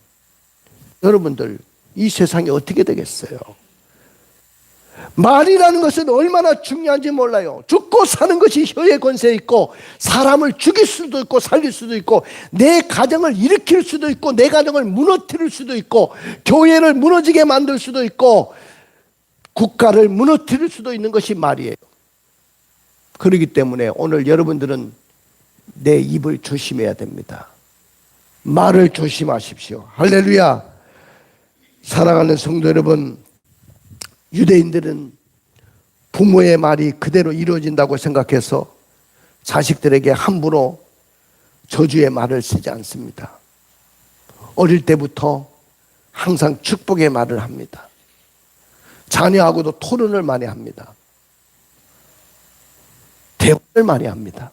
Speaker 4: 여러분들 이 세상이 어떻게 되겠어요? 말이라는 것은 얼마나 중요한지 몰라요. 죽고 사는 것이 혀의 권세에 있고 사람을 죽일 수도 있고 살릴 수도 있고 내 가정을 일으킬 수도 있고 내 가정을 무너뜨릴 수도 있고 교회를 무너지게 만들 수도 있고 국가를 무너뜨릴 수도 있는 것이 말이에요. 그렇기 때문에 오늘 여러분들은 내 입을 조심해야 됩니다. 말을 조심하십시오. 할렐루야. 사랑하는 성도 여러분, 유대인들은 부모의 말이 그대로 이루어진다고 생각해서 자식들에게 함부로 저주의 말을 쓰지 않습니다. 어릴 때부터 항상 축복의 말을 합니다. 자녀하고도 토론을 많이 합니다. 대화를 많이 합니다.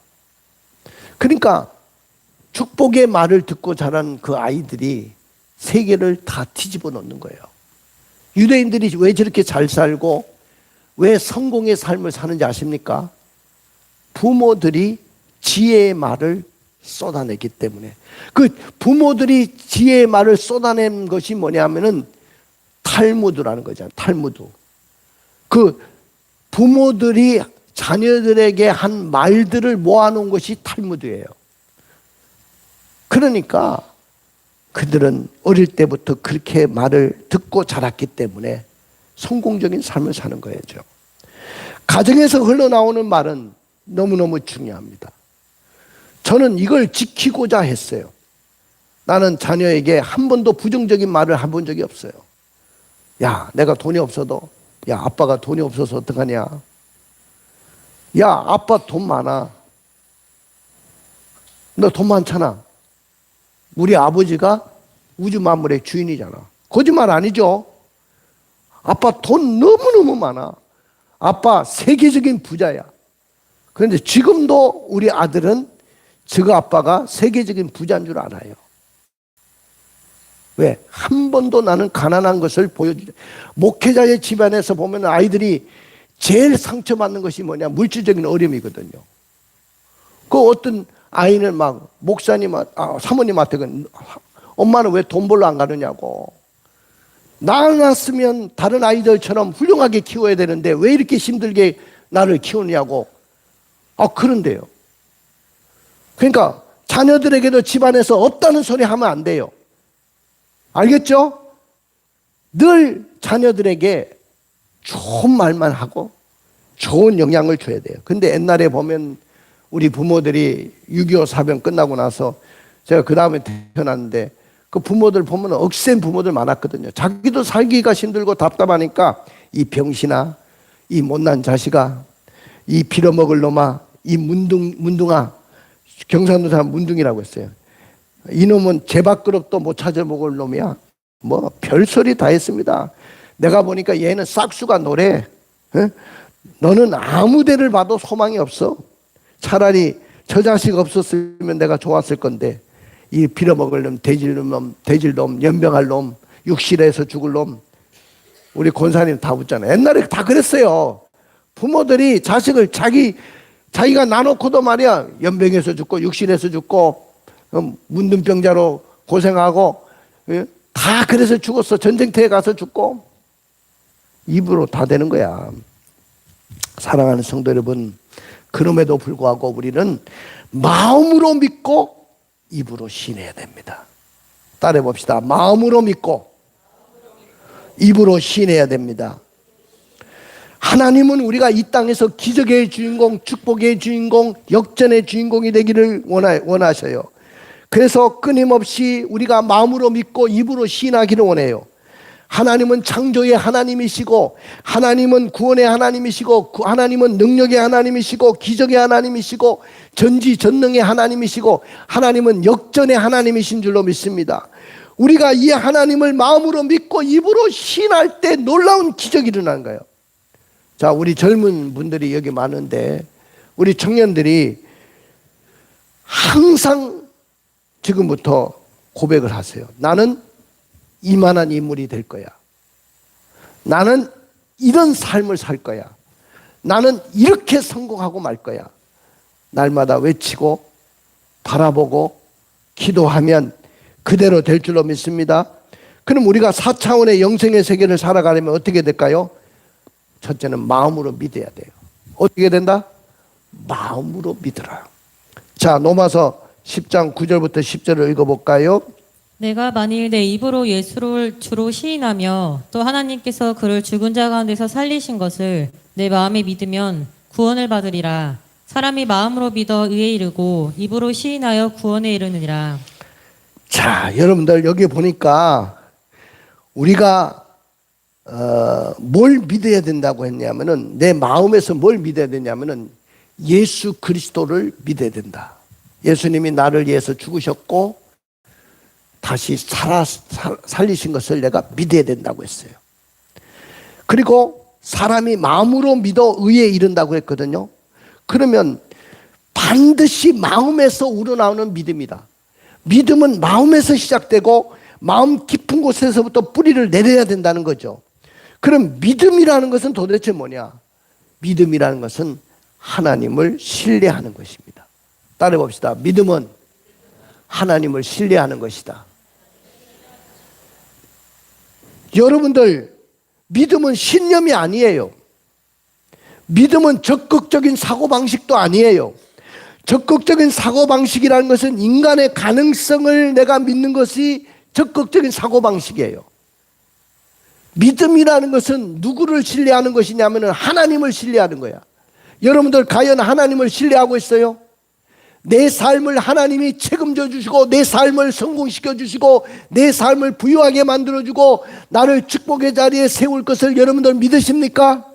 Speaker 4: 그러니까 축복의 말을 듣고 자란 그 아이들이 세계를 다 뒤집어 놓는 거예요. 유대인들이 왜 저렇게 잘 살고 왜 성공의 삶을 사는지 아십니까? 부모들이 지혜의 말을 쏟아내기 때문에. 그 부모들이 지혜의 말을 쏟아낸 것이 뭐냐면은 탈무드라는 거잖아요. 탈무드. 그 부모들이 자녀들에게 한 말들을 모아놓은 것이 탈무드예요. 그러니까 그들은 어릴 때부터 그렇게 말을 듣고 자랐기 때문에 성공적인 삶을 사는 거죠. 가정에서 흘러나오는 말은 너무너무 중요합니다. 저는 이걸 지키고자 했어요. 나는 자녀에게 한 번도 부정적인 말을 해본 적이 없어요. 야, 내가 돈이 없어도, 야, 아빠가 돈이 없어서 어떡하냐? 야, 아빠 돈 많아. 너 돈 많잖아. 우리 아버지가 우주 만물의 주인이잖아. 거짓말 아니죠? 아빠 돈 너무너무 많아. 아빠 세계적인 부자야. 그런데 지금도 우리 아들은 저거 아빠가 세계적인 부자인 줄 알아요. 왜? 한 번도 나는 가난한 것을 보여주지. 목회자의 집안에서 보면 아이들이 제일 상처받는 것이 뭐냐? 물질적인 어려움이거든요. 그 어떤 아이는 막 목사님, 사모님한테 엄마는 왜 돈 벌러 안 가느냐고. 낳았으면 다른 아이들처럼 훌륭하게 키워야 되는데 왜 이렇게 힘들게 나를 키우냐고. 그런데요. 그러니까 자녀들에게도 집안에서 없다는 소리 하면 안 돼요. 알겠죠? 늘 자녀들에게 좋은 말만 하고 좋은 영향을 줘야 돼요. 근데 옛날에 보면 우리 부모들이 6.25 사병 끝나고 나서 제가 그 다음에 태어났는데 그 부모들 보면 억센 부모들 많았거든요. 자기도 살기가 힘들고 답답하니까 이 병신아, 이 못난 자식아, 이 빌어먹을 놈아, 이 문둥아, 경상도 사람 문둥이라고 했어요. 이놈은 제밥그릇도 못 찾아 먹을 놈이야. 뭐 별소리 다 했습니다. 내가 보니까 얘는 싹수가 노래. 너는 아무 데를 봐도 소망이 없어. 차라리 저 자식 없었으면 내가 좋았을 건데, 이 빌어먹을 놈, 돼질놈, 연병할 놈, 육실에서 죽을 놈. 우리 권사님 다 웃잖아요. 옛날에 다 그랬어요. 부모들이 자식을 자기가 나놓고도 말이야, 연병에서 죽고 육실에서 죽고 문둥병자로 고생하고, 다 그래서 죽었어. 전쟁터에 가서 죽고. 입으로 다 되는 거야. 사랑하는 성도 여러분, 그럼에도 불구하고 우리는 마음으로 믿고 입으로 신해야 됩니다. 따라해 봅시다. 마음으로 믿고 입으로 신해야 됩니다. 하나님은 우리가 이 땅에서 기적의 주인공, 축복의 주인공, 역전의 주인공이 되기를 원하셔요. 그래서 끊임없이 우리가 마음으로 믿고 입으로 신하기를 원해요. 하나님은 창조의 하나님이시고, 하나님은 구원의 하나님이시고, 하나님은 능력의 하나님이시고, 기적의 하나님이시고, 전지전능의 하나님이시고, 하나님은 역전의 하나님이신 줄로 믿습니다. 우리가 이 하나님을 마음으로 믿고 입으로 신할 때 놀라운 기적이 일어나는 거예요. 자, 우리 젊은 분들이 여기 많은데, 우리 청년들이 항상 지금부터 고백을 하세요. 나는 이만한 인물이 될 거야. 나는 이런 삶을 살 거야. 나는 이렇게 성공하고 말 거야. 날마다 외치고 바라보고 기도하면 그대로 될 줄로 믿습니다. 그럼 우리가 4차원의 영생의 세계를 살아가려면 어떻게 될까요? 첫째는 마음으로 믿어야 돼요. 어떻게 된다? 마음으로 믿으라. 자, 로마서 10장 9절부터 10절을 읽어볼까요?
Speaker 1: 내가 만일 내 입으로 예수를 주로 시인하며 또 하나님께서 그를 죽은 자 가운데서 살리신 것을 내 마음에 믿으면 구원을 받으리라. 사람이 마음으로 믿어 의에 이르고 입으로 시인하여 구원에 이르느니라.
Speaker 4: 자, 여러분들 여기 보니까 우리가 뭘 믿어야 된다고 했냐면은, 내 마음에서 뭘 믿어야 되냐면은 예수 그리스도를 믿어야 된다. 예수님이 나를 위해서 죽으셨고 다시 살리신 것을 내가 믿어야 된다고 했어요. 그리고 사람이 마음으로 믿어 의에 이른다고 했거든요. 그러면 반드시 마음에서 우러나오는 믿음이다. 믿음은 마음에서 시작되고 마음 깊은 곳에서부터 뿌리를 내려야 된다는 거죠. 그럼 믿음이라는 것은 도대체 뭐냐? 믿음이라는 것은 하나님을 신뢰하는 것입니다. 따라해 봅시다. 믿음은 하나님을 신뢰하는 것이다. 여러분들, 믿음은 신념이 아니에요. 믿음은 적극적인 사고방식도 아니에요. 적극적인 사고방식이라는 것은 인간의 가능성을 내가 믿는 것이 적극적인 사고방식이에요. 믿음이라는 것은 누구를 신뢰하는 것이냐면 하나님을 신뢰하는 거야. 여러분들 과연 하나님을 신뢰하고 있어요? 내 삶을 하나님이 책임져 주시고 내 삶을 성공시켜 주시고 내 삶을 부유하게 만들어 주고 나를 축복의 자리에 세울 것을 여러분들 믿으십니까?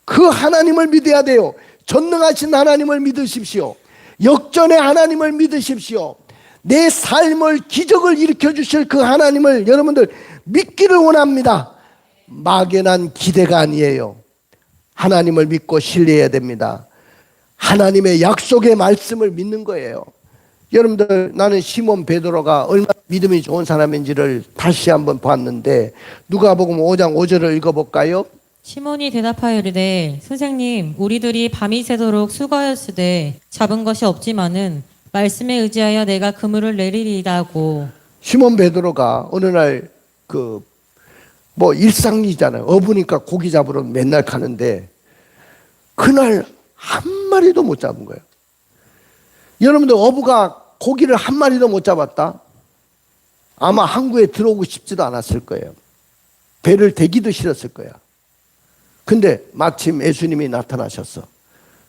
Speaker 4: 그 하나님을 믿어야 돼요. 전능하신 하나님을 믿으십시오. 역전의 하나님을 믿으십시오. 내 삶을 기적을 일으켜 주실 그 하나님을 여러분들 믿기를 원합니다. 막연한 기대가 아니에요. 하나님을 믿고 신뢰해야 됩니다. 하나님의 약속의 말씀을 믿는 거예요. 여러분들, 나는 시몬 베드로가 얼마나 믿음이 좋은 사람인지를 다시 한번 봤는데, 누가복음 5장 5절을 읽어볼까요?
Speaker 1: 시몬이 대답하여 이르되 선생님 우리들이 밤이 새도록 수고하였으되 잡은 것이 없지만은 말씀에 의지하여 내가 그물을 내리리이다 하고.
Speaker 4: 시몬 베드로가 어느 날 일상이잖아요. 어부니까 고기 잡으러 맨날 가는데 그날 한 마리도 못 잡은 거예요. 여러분들, 어부가 고기를 한 마리도 못 잡았다? 아마 항구에 들어오고 싶지도 않았을 거예요. 배를 대기도 싫었을 거야. 근데 마침 예수님이 나타나셨어.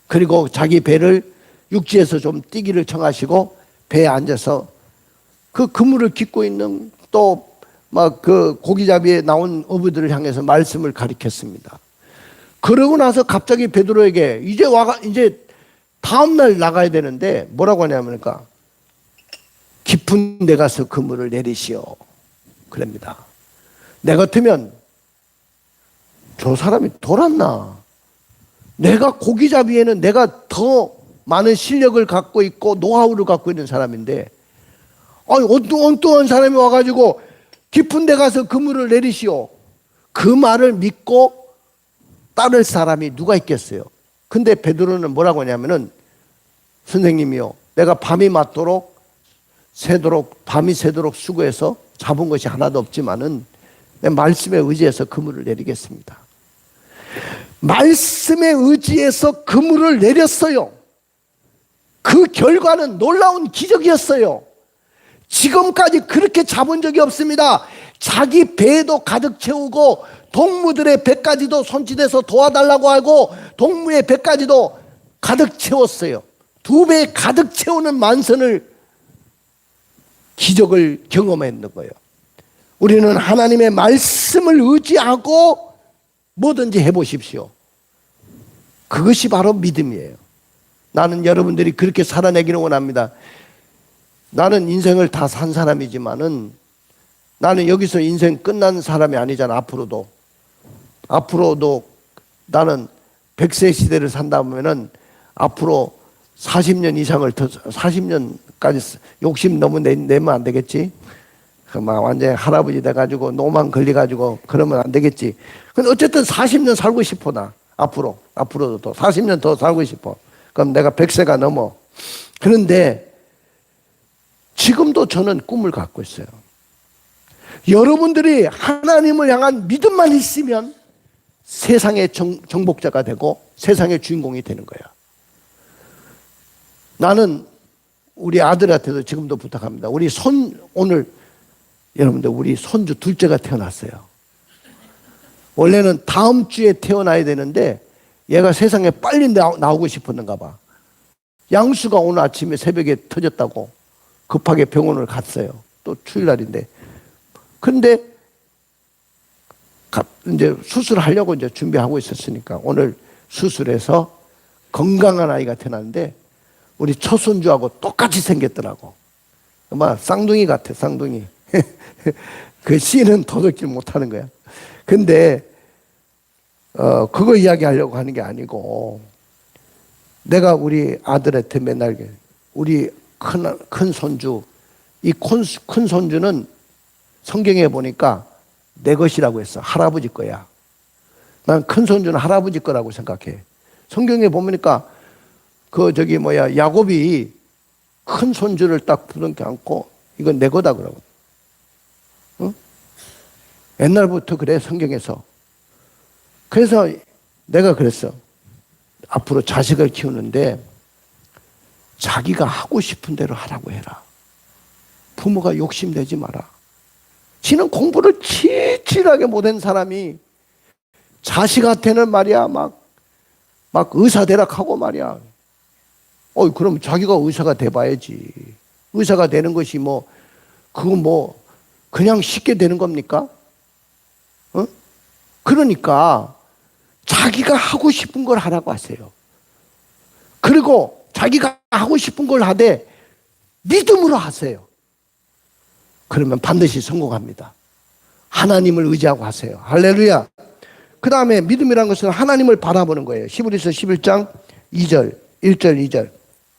Speaker 4: 그리고 자기 배를 육지에서 좀 뛰기를 청하시고 배에 앉아서 그 그물을 깃고 있는 또 그 고기잡이에 나온 어부들을 향해서 말씀을 가리켰습니다. 그러고 나서 갑자기 베드로에게 이제 다음 날 나가야 되는데 뭐라고 하냐면까 깊은 데 가서 그물을 내리시오. 그럽니다. 내 같으면 저 사람이 돌았나? 내가 고기잡이에는 내가 더 많은 실력을 갖고 있고 노하우를 갖고 있는 사람인데 엉뚱한 사람이 와가지고 깊은 데 가서 그물을 내리시오. 그 말을 믿고 따를 사람이 누가 있겠어요? 근데 베드로는 뭐라고 하냐면은 선생님이요, 내가 밤이 새도록 수고해서 잡은 것이 하나도 없지만은 내 말씀에 의지해서 그물을 내리겠습니다. 말씀에 의지해서 그물을 내렸어요. 그 결과는 놀라운 기적이었어요. 지금까지 그렇게 잡은 적이 없습니다. 자기 배도 가득 채우고 동무들의 배까지도 손짓해서 도와달라고 하고 동무의 배까지도 가득 채웠어요. 2배 가득 채우는 만선을 기적을 경험했는 거예요. 우리는 하나님의 말씀을 의지하고 뭐든지 해보십시오. 그것이 바로 믿음이에요. 나는 여러분들이 그렇게 살아내기를 원합니다. 나는 인생을 다 산 사람이지만은 나는 여기서 인생 끝난 사람이 아니잖아. 앞으로도 나는 100세 시대를 산다면은 앞으로 40년 이상을 더 40년까지 욕심 너무 내면 안 되겠지. 막 완전 할아버지 돼가지고 노만 걸려가지고 그러면 안 되겠지. 근데 어쨌든 40년 살고 싶어. 나 앞으로도 40년 더 살고 싶어. 그럼 내가 100세가 넘어. 그런데 지금도 저는 꿈을 갖고 있어요. 여러분들이 하나님을 향한 믿음만 있으면 세상의 정복자가 되고 세상의 주인공이 되는 거야. 나는 우리 아들한테도 지금도 부탁합니다. 오늘 여러분들 우리 손주 둘째가 태어났어요. 원래는 다음 주에 태어나야 되는데 얘가 세상에 빨리 나오고 싶었는가 봐. 양수가 오늘 아침에 새벽에 터졌다고 급하게 병원을 갔어요. 또 주일날인데. 근데 이제 수술하려고 이제 준비하고 있었으니까 오늘 수술해서 건강한 아이가 태어났는데 우리 첫손주하고 똑같이 생겼더라고. 아마 쌍둥이 같아, 쌍둥이. 그 씨는 도둑질 못하는 거야. 근데 그거 이야기하려고 하는 게 아니고 내가 우리 아들한테 맨날 우리 큰 손주, 이 큰 손주는 성경에 보니까 내 것이라고 했어. 할아버지 거야. 난 큰 손주는 할아버지 거라고 생각해. 성경에 보니까 야곱이 큰 손주를 딱 부둥켜 안고 이건 내 거다 그러고. 응? 옛날부터 그래, 성경에서. 그래서 내가 그랬어. 앞으로 자식을 키우는데 자기가 하고 싶은 대로 하라고 해라. 부모가 욕심내지 마라. 지는 공부를 치질하게 못한 사람이 자식한테는 말이야 막 의사 되라하고 말이야. 그럼 자기가 의사가 돼봐야지. 의사가 되는 것이 그냥 쉽게 되는 겁니까? 그러니까 자기가 하고 싶은 걸 하라고 하세요. 그리고 자기가 하고 싶은 걸 하되 믿음으로 하세요. 그러면 반드시 성공합니다. 하나님을 의지하고 하세요. 할렐루야. 그 다음에 믿음이라는 것은 하나님을 바라보는 거예요. 히브리서 11장 1절 2절.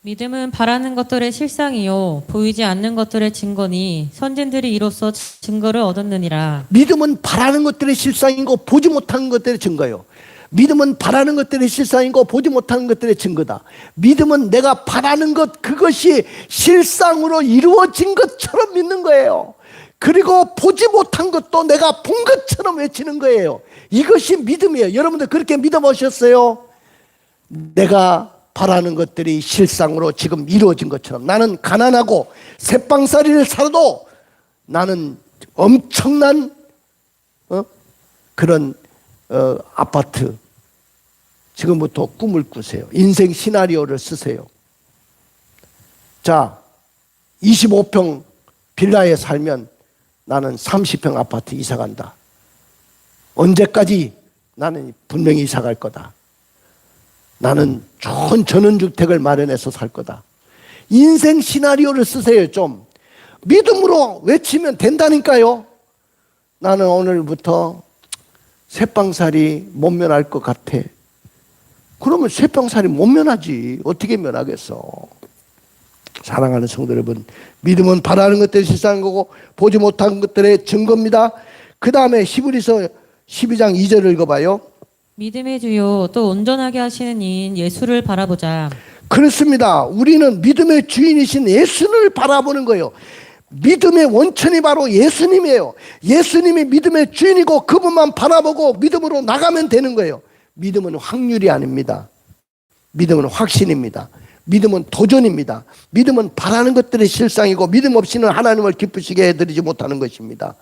Speaker 1: 믿음은 바라는 것들의 실상이요 보이지 않는 것들의 증거니 선진들이 이로써 증거를 얻었느니라.
Speaker 4: 믿음은 바라는 것들의 실상이고 보지 못하는 것들의 증거예요. 믿음은 바라는 것들의 실상이고 보지 못하는 것들의 증거다. 믿음은 내가 바라는 것 그것이 실상으로 이루어진 것처럼 믿는 거예요. 그리고 보지 못한 것도 내가 본 것처럼 외치는 거예요. 이것이 믿음이에요. 여러분들 그렇게 믿어보셨어요? 내가 바라는 것들이 실상으로 지금 이루어진 것처럼 나는 가난하고 새빵살이를 살아도 나는 엄청난 그런 아파트 지금부터 꿈을 꾸세요. 인생 시나리오를 쓰세요. 자, 25평 빌라에 살면 나는 30평 아파트 이사 간다. 언제까지 나는 분명히 이사 갈 거다. 나는 좋은 전원주택을 마련해서 살 거다. 인생 시나리오를 쓰세요. 좀 믿음으로 외치면 된다니까요. 나는 오늘부터 새빵살이 못 면할 것 같아. 그러면 새빵살이 못 면하지. 어떻게 면하겠어. 사랑하는 성도 여러분, 믿음은 바라는 것들이 실상인 거고 보지 못한 것들의 증거입니다. 그 다음에 히브리서 12장 2절을 읽어봐요.
Speaker 1: 믿음의 주요 또 온전하게 하시는 이인 예수를 바라보자.
Speaker 4: 그렇습니다. 우리는 믿음의 주인이신 예수를 바라보는 거예요. 믿음의 원천이 바로 예수님이에요. 예수님이 믿음의 주인이고 그분만 바라보고 믿음으로 나가면 되는 거예요. 믿음은 확률이 아닙니다. 믿음은 확신입니다. 믿음은 도전입니다. 믿음은 바라는 것들의 실상이고 믿음 없이는 하나님을 기쁘시게 해드리지 못하는 것입니다.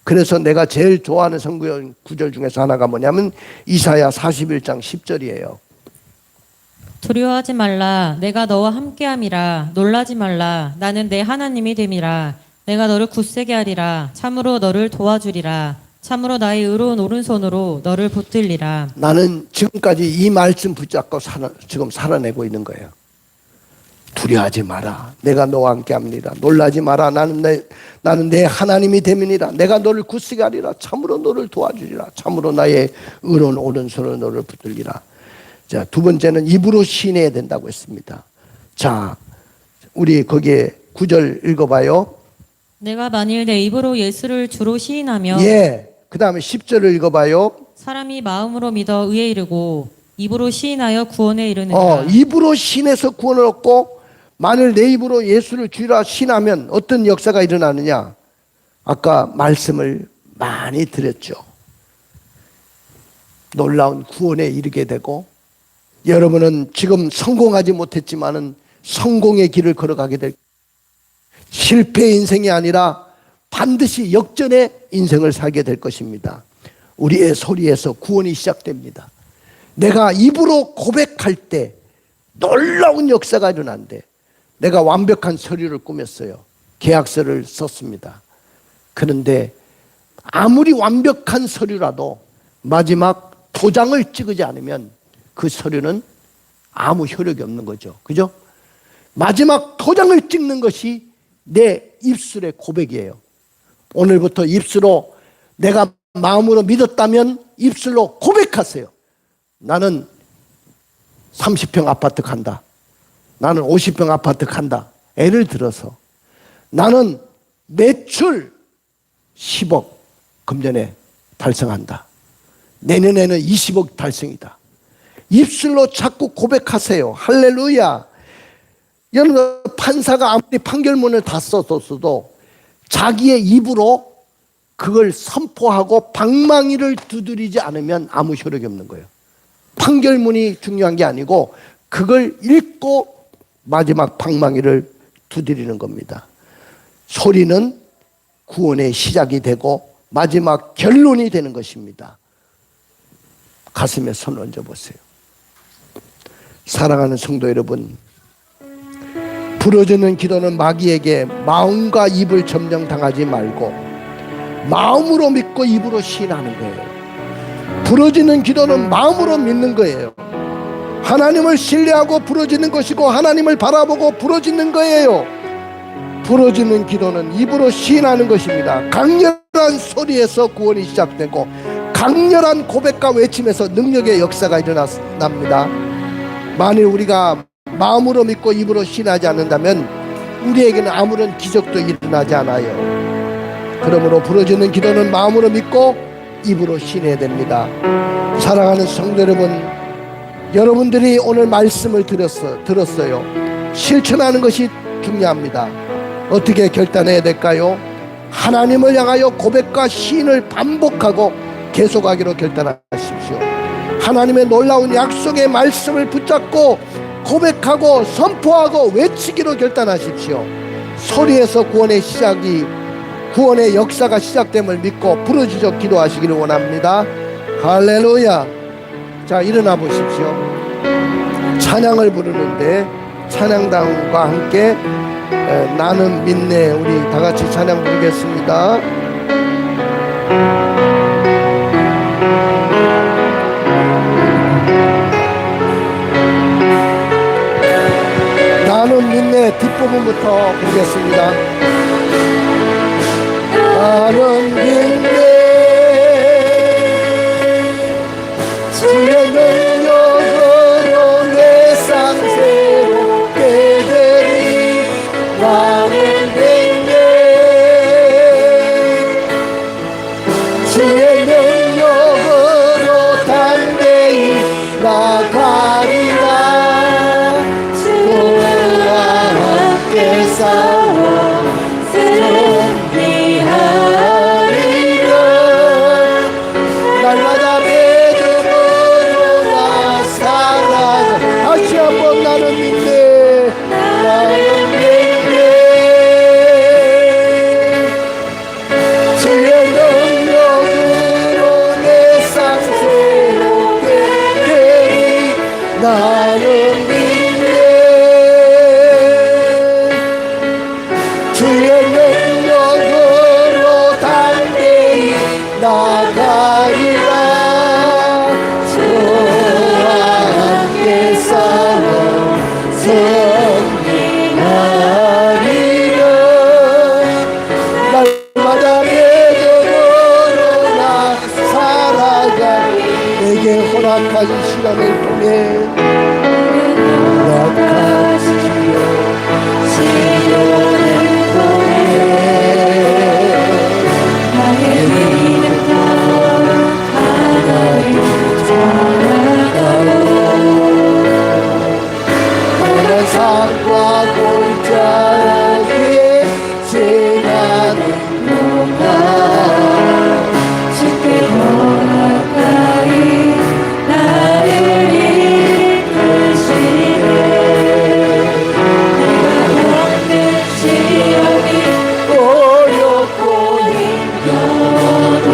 Speaker 4: 그래서 내가 제일 좋아하는 성경 구절 중에서 하나가 뭐냐면 이사야 41장 10절이에요.
Speaker 1: 두려워하지 말라. 내가 너와 함께함이라. 놀라지 말라. 나는 내 하나님이 됨이라. 내가 너를 굳세게 하리라. 참으로 너를 도와주리라. 참으로 나의 의로운 오른손으로 너를 붙들리라.
Speaker 4: 나는 지금까지 이 말씀 붙잡고 지금 살아내고 있는 거예요. 두려워하지 마라. 내가 너와 함께합니다. 놀라지 마라. 나는 내 하나님이 됨이니라. 내가 너를 굳세게 하리라. 참으로 너를 도와주리라. 참으로 나의 의로운 오른손으로 너를 붙들리라. 자, 두 번째는 입으로 시인해야 된다고 했습니다. 자, 우리 거기에 9절 읽어봐요.
Speaker 1: 내가 만일 내 입으로 예수를 주로 시인하며
Speaker 4: 예. 그 다음에 10절을 읽어봐요.
Speaker 1: 사람이 마음으로 믿어 의에 이르고 입으로 시인하여 구원에 이르느니라.
Speaker 4: 입으로 시인해서 구원을 얻고 만일 내 입으로 예수를 주라 시인하면 어떤 역사가 일어나느냐? 아까 말씀을 많이 드렸죠. 놀라운 구원에 이르게 되고 여러분은 지금 성공하지 못했지만은 성공의 길을 걸어가게 될 실패의 인생이 아니라 반드시 역전의 인생을 살게 될 것입니다. 우리의 소리에서 구원이 시작됩니다. 내가 입으로 고백할 때 놀라운 역사가 일어난대. 내가 완벽한 서류를 꾸몄어요. 계약서를 썼습니다. 그런데 아무리 완벽한 서류라도 마지막 도장을 찍지 않으면 그 서류는 아무 효력이 없는 거죠. 그죠? 마지막 도장을 찍는 것이 내 입술의 고백이에요. 오늘부터 입술로 내가 마음으로 믿었다면 입술로 고백하세요. 나는 30평 아파트 간다. 나는 50평 아파트 간다. 예를 들어서 나는 매출 10억 금년에 달성한다. 내년에는 20억 달성이다. 입술로 자꾸 고백하세요. 할렐루야. 여러분, 판사가 아무리 판결문을 다 썼어도 자기의 입으로 그걸 선포하고 방망이를 두드리지 않으면 아무 효력이 없는 거예요. 판결문이 중요한 게 아니고 그걸 읽고 마지막 방망이를 두드리는 겁니다. 소리는 구원의 시작이 되고 마지막 결론이 되는 것입니다. 가슴에 손 얹어 보세요. 사랑하는 성도 여러분, 부러지는 기도는 마귀에게 마음과 입을 점령당하지 말고 마음으로 믿고 입으로 시인하는 거예요. 부러지는 기도는 마음으로 믿는 거예요. 하나님을 신뢰하고 부러지는 것이고 하나님을 바라보고 부러지는 거예요. 부러지는 기도는 입으로 시인하는 것입니다. 강렬한 소리에서 구원이 시작되고 강렬한 고백과 외침에서 능력의 역사가 일어납니다. 만일 우리가 마음으로 믿고 입으로 시인하지 않는다면 우리에게는 아무런 기적도 일어나지 않아요. 그러므로 부러지는 기도는 마음으로 믿고 입으로 시인해야 됩니다. 사랑하는 성도 여러분, 여러분들이 오늘 말씀을 들었어요. 실천하는 것이 중요합니다. 어떻게 결단해야 될까요? 하나님을 향하여 고백과 시인을 반복하고 계속하기로 결단하십시오. 하나님의 놀라운 약속의 말씀을 붙잡고 고백하고 선포하고 외치기로 결단하십시오. 소리에서 구원의 역사가 시작됨을 믿고 부르짖어 기도하시기를 원합니다. 할렐루야. 자, 일어나 보십시오. 찬양을 부르는데 찬양단과 함께 나는 믿네, 우리 다 같이 찬양 부르겠습니다. 뒷부분부터 보겠습니다. 나는 믿네 주의 능력으로 내 삶 새롭게 되리. 나는 믿네 주의 능력으로 담대히 나가리라. 주와 함께 싸워 승리하리라. 날마다 믿음으로 나 살아가. 다시 한번 나는 믿네 나는 믿네 주의 능력으로 내 삶 새롭게 되리. 나는 믿네 주의 능력으로 담대히 나가리라. 주와 함께 싸워 승리하리라. 날마다 믿음으로 나 살아가. 내게 허락한 시간을 통해 허락하시오. 시련을 통해 나의 믿음과 하나님 자라가오. 오랜 산과 골짜기에 지나는 동안
Speaker 1: 쉽게 더 가까이 나를 이끄시네. 힘든 시험이
Speaker 4: 어렵고
Speaker 1: 힘겨워도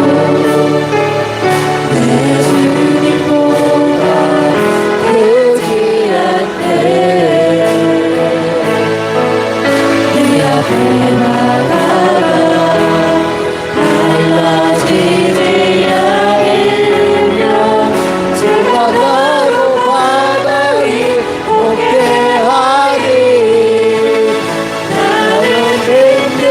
Speaker 1: 내 주님보다
Speaker 4: 크지
Speaker 1: 않네. 네 앞에 나가라 달라지지 않으며 주가
Speaker 4: 바다로 바다에 오게 하리. 나는 믿네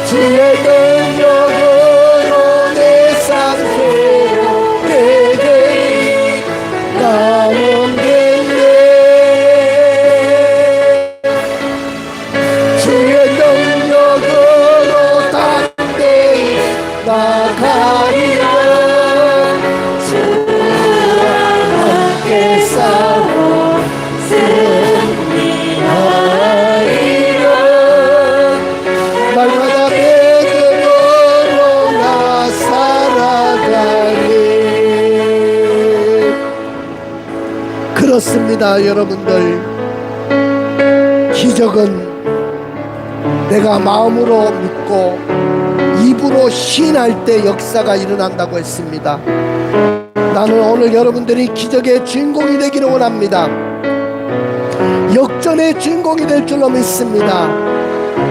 Speaker 4: 주의 능력으로 내 삶 새롭게 되리. 나는 믿네 주의 능력으로 담대히 나가리라. 주와 함께 싸워 승리하리라. 날마다 믿음으로 나 살아가리. 그렇습니다 여러분들. 기적은 내가 마음으로 믿고 입으로 시인할 때 역사가 일어난다고 했습니다. 나는 오늘 여러분들이 기적의 주인공이 되기를 원합니다. 역전의 주인공이 될 줄로 믿습니다.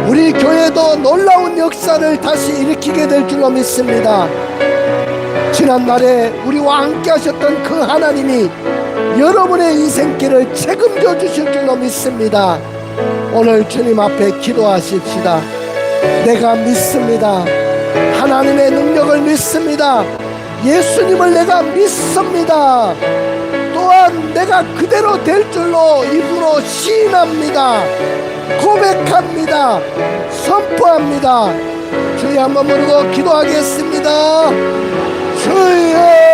Speaker 4: 우리 교회도 놀라운 역사를 다시 일으키게 될 줄로 믿습니다. 지난날에 우리와 함께 하셨던 그 하나님이 여러분의 인생길을 책임져 주실 줄로 믿습니다. 오늘 주님 앞에 기도하십시다. 내가 믿습니다. 하나님의 능력을 믿습니다. 예수님을 내가 믿습니다. 또한 내가 그대로 될 줄로 입으로 시인합니다. 고백합니다. 선포합니다. 주여 한번 부르고 기도하겠습니다. 주여.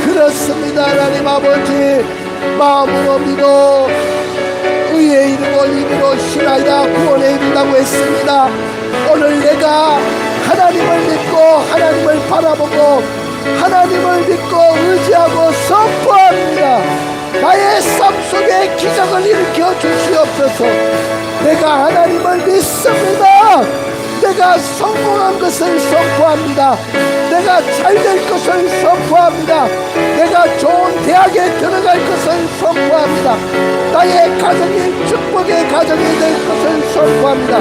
Speaker 4: 그렇습니다. 하나님 아버지, 마음으로 믿어 의에 이르고 입으로 신하여 구원에 이른다고 했습니다. 오늘 내가 하나님을 믿고 하나님을 바라보고 하나님을 믿고 의지하고 선포합니다. 나의 삶 속에 기적을 일으켜 주시옵소서. 내가 하나님을 믿습니다. 내가 성공한 것을 선포합니다. 내가 잘 될 것을 선포합니다. 내가 좋은 대학에 들어갈 것을 선포합니다. 나의 가정이 축복의 가정이 될 것을 선포합니다.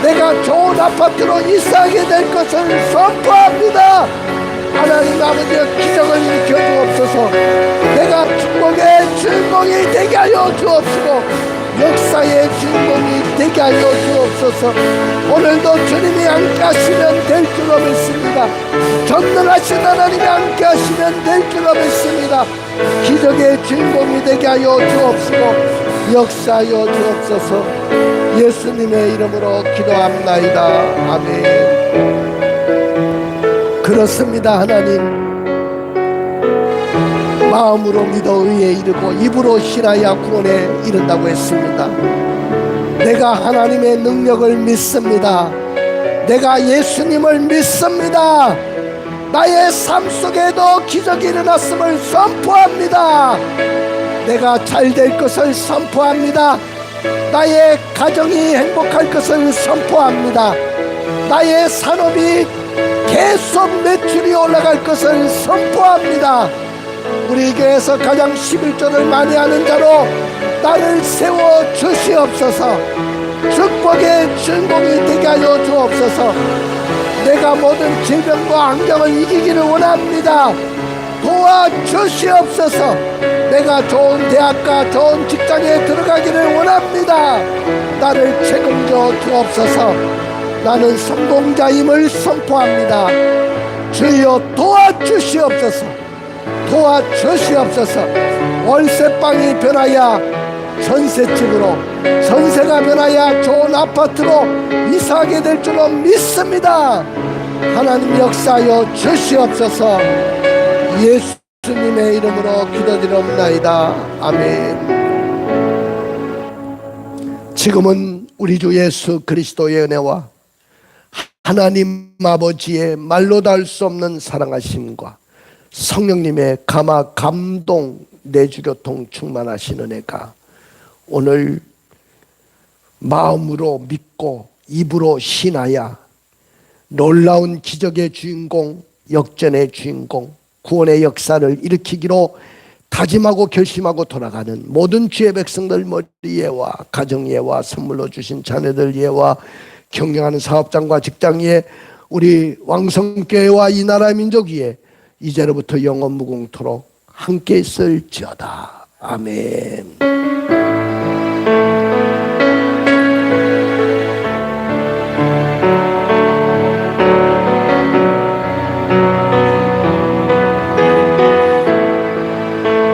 Speaker 4: 내가 좋은 아파트로 이사하게 될 것을 선포합니다. 하나님 아버지 기적을 일으켜 주옵소서. 내가 축복의 주인공이 되게 하여 주옵시고 역사의 주인공이 되게 하여 주옵소서. 오늘도 주님이 함께 하시면 될 줄로 믿습니다. 전능하신 하나님이 함께 하시면 될 줄로 믿습니다. 기적의 주인공이 되게 하여 주옵시고 역사하여 주옵소서. 예수님의 이름으로 기도합나이다. 아멘. 그렇습니다. 하나님, 마음으로 믿어 의에 이르고 입으로 신하여 구원에 이른다고 했습니다. 내가 하나님의 능력을 믿습니다. 내가 예수님을 믿습니다. 나의 삶 속에도 기적이 일어났음을 선포합니다. 내가 잘 될 것을 선포합니다. 나의 가정이 행복할 것을 선포합니다. 나의 산업이 계속 매출이 올라갈 것을 선포합니다. 우리 교회에서 가장 11조를 많이 하는 자로 나를 세워 주시옵소서. 축복의 주인공이 되게 하여 주옵소서. 내가 모든 질병과 환경을 이기기를 원합니다. 도와주시옵소서. 내가 좋은 대학과 좋은 직장에 들어가기를 원합니다. 나를 책임져 주옵소서. 나는 성공자임을 선포합니다. 주여 도와주시옵소서. 도와주시옵소서. 월세방이 변하여 전세집으로, 전세가 변하여 좋은 아파트로 이사하게 될 줄로 믿습니다. 하나님 역사하여 주시옵소서. 예수님의 이름으로 기도드리옵나이다. 아멘. 지금은 우리 주 예수 그리스도의 은혜와 하나님 아버지의 말로 닿을 수 없는 사랑하심과 성령님의 감화 감동 내주교통 충만하신 은혜가 오늘 마음으로 믿고 입으로 신하여 놀라운 기적의 주인공, 역전의 주인공, 구원의 역사를 일으키기로 다짐하고 결심하고 돌아가는 모든 주의 백성들 머리예와 가정예와 선물로 주신 자녀들 예와 경영하는 사업장과 직장 예, 우리 왕성교회와 이 나라 민족 위에 이제로부터 영원 무궁토록 함께 있을지어다. 아멘.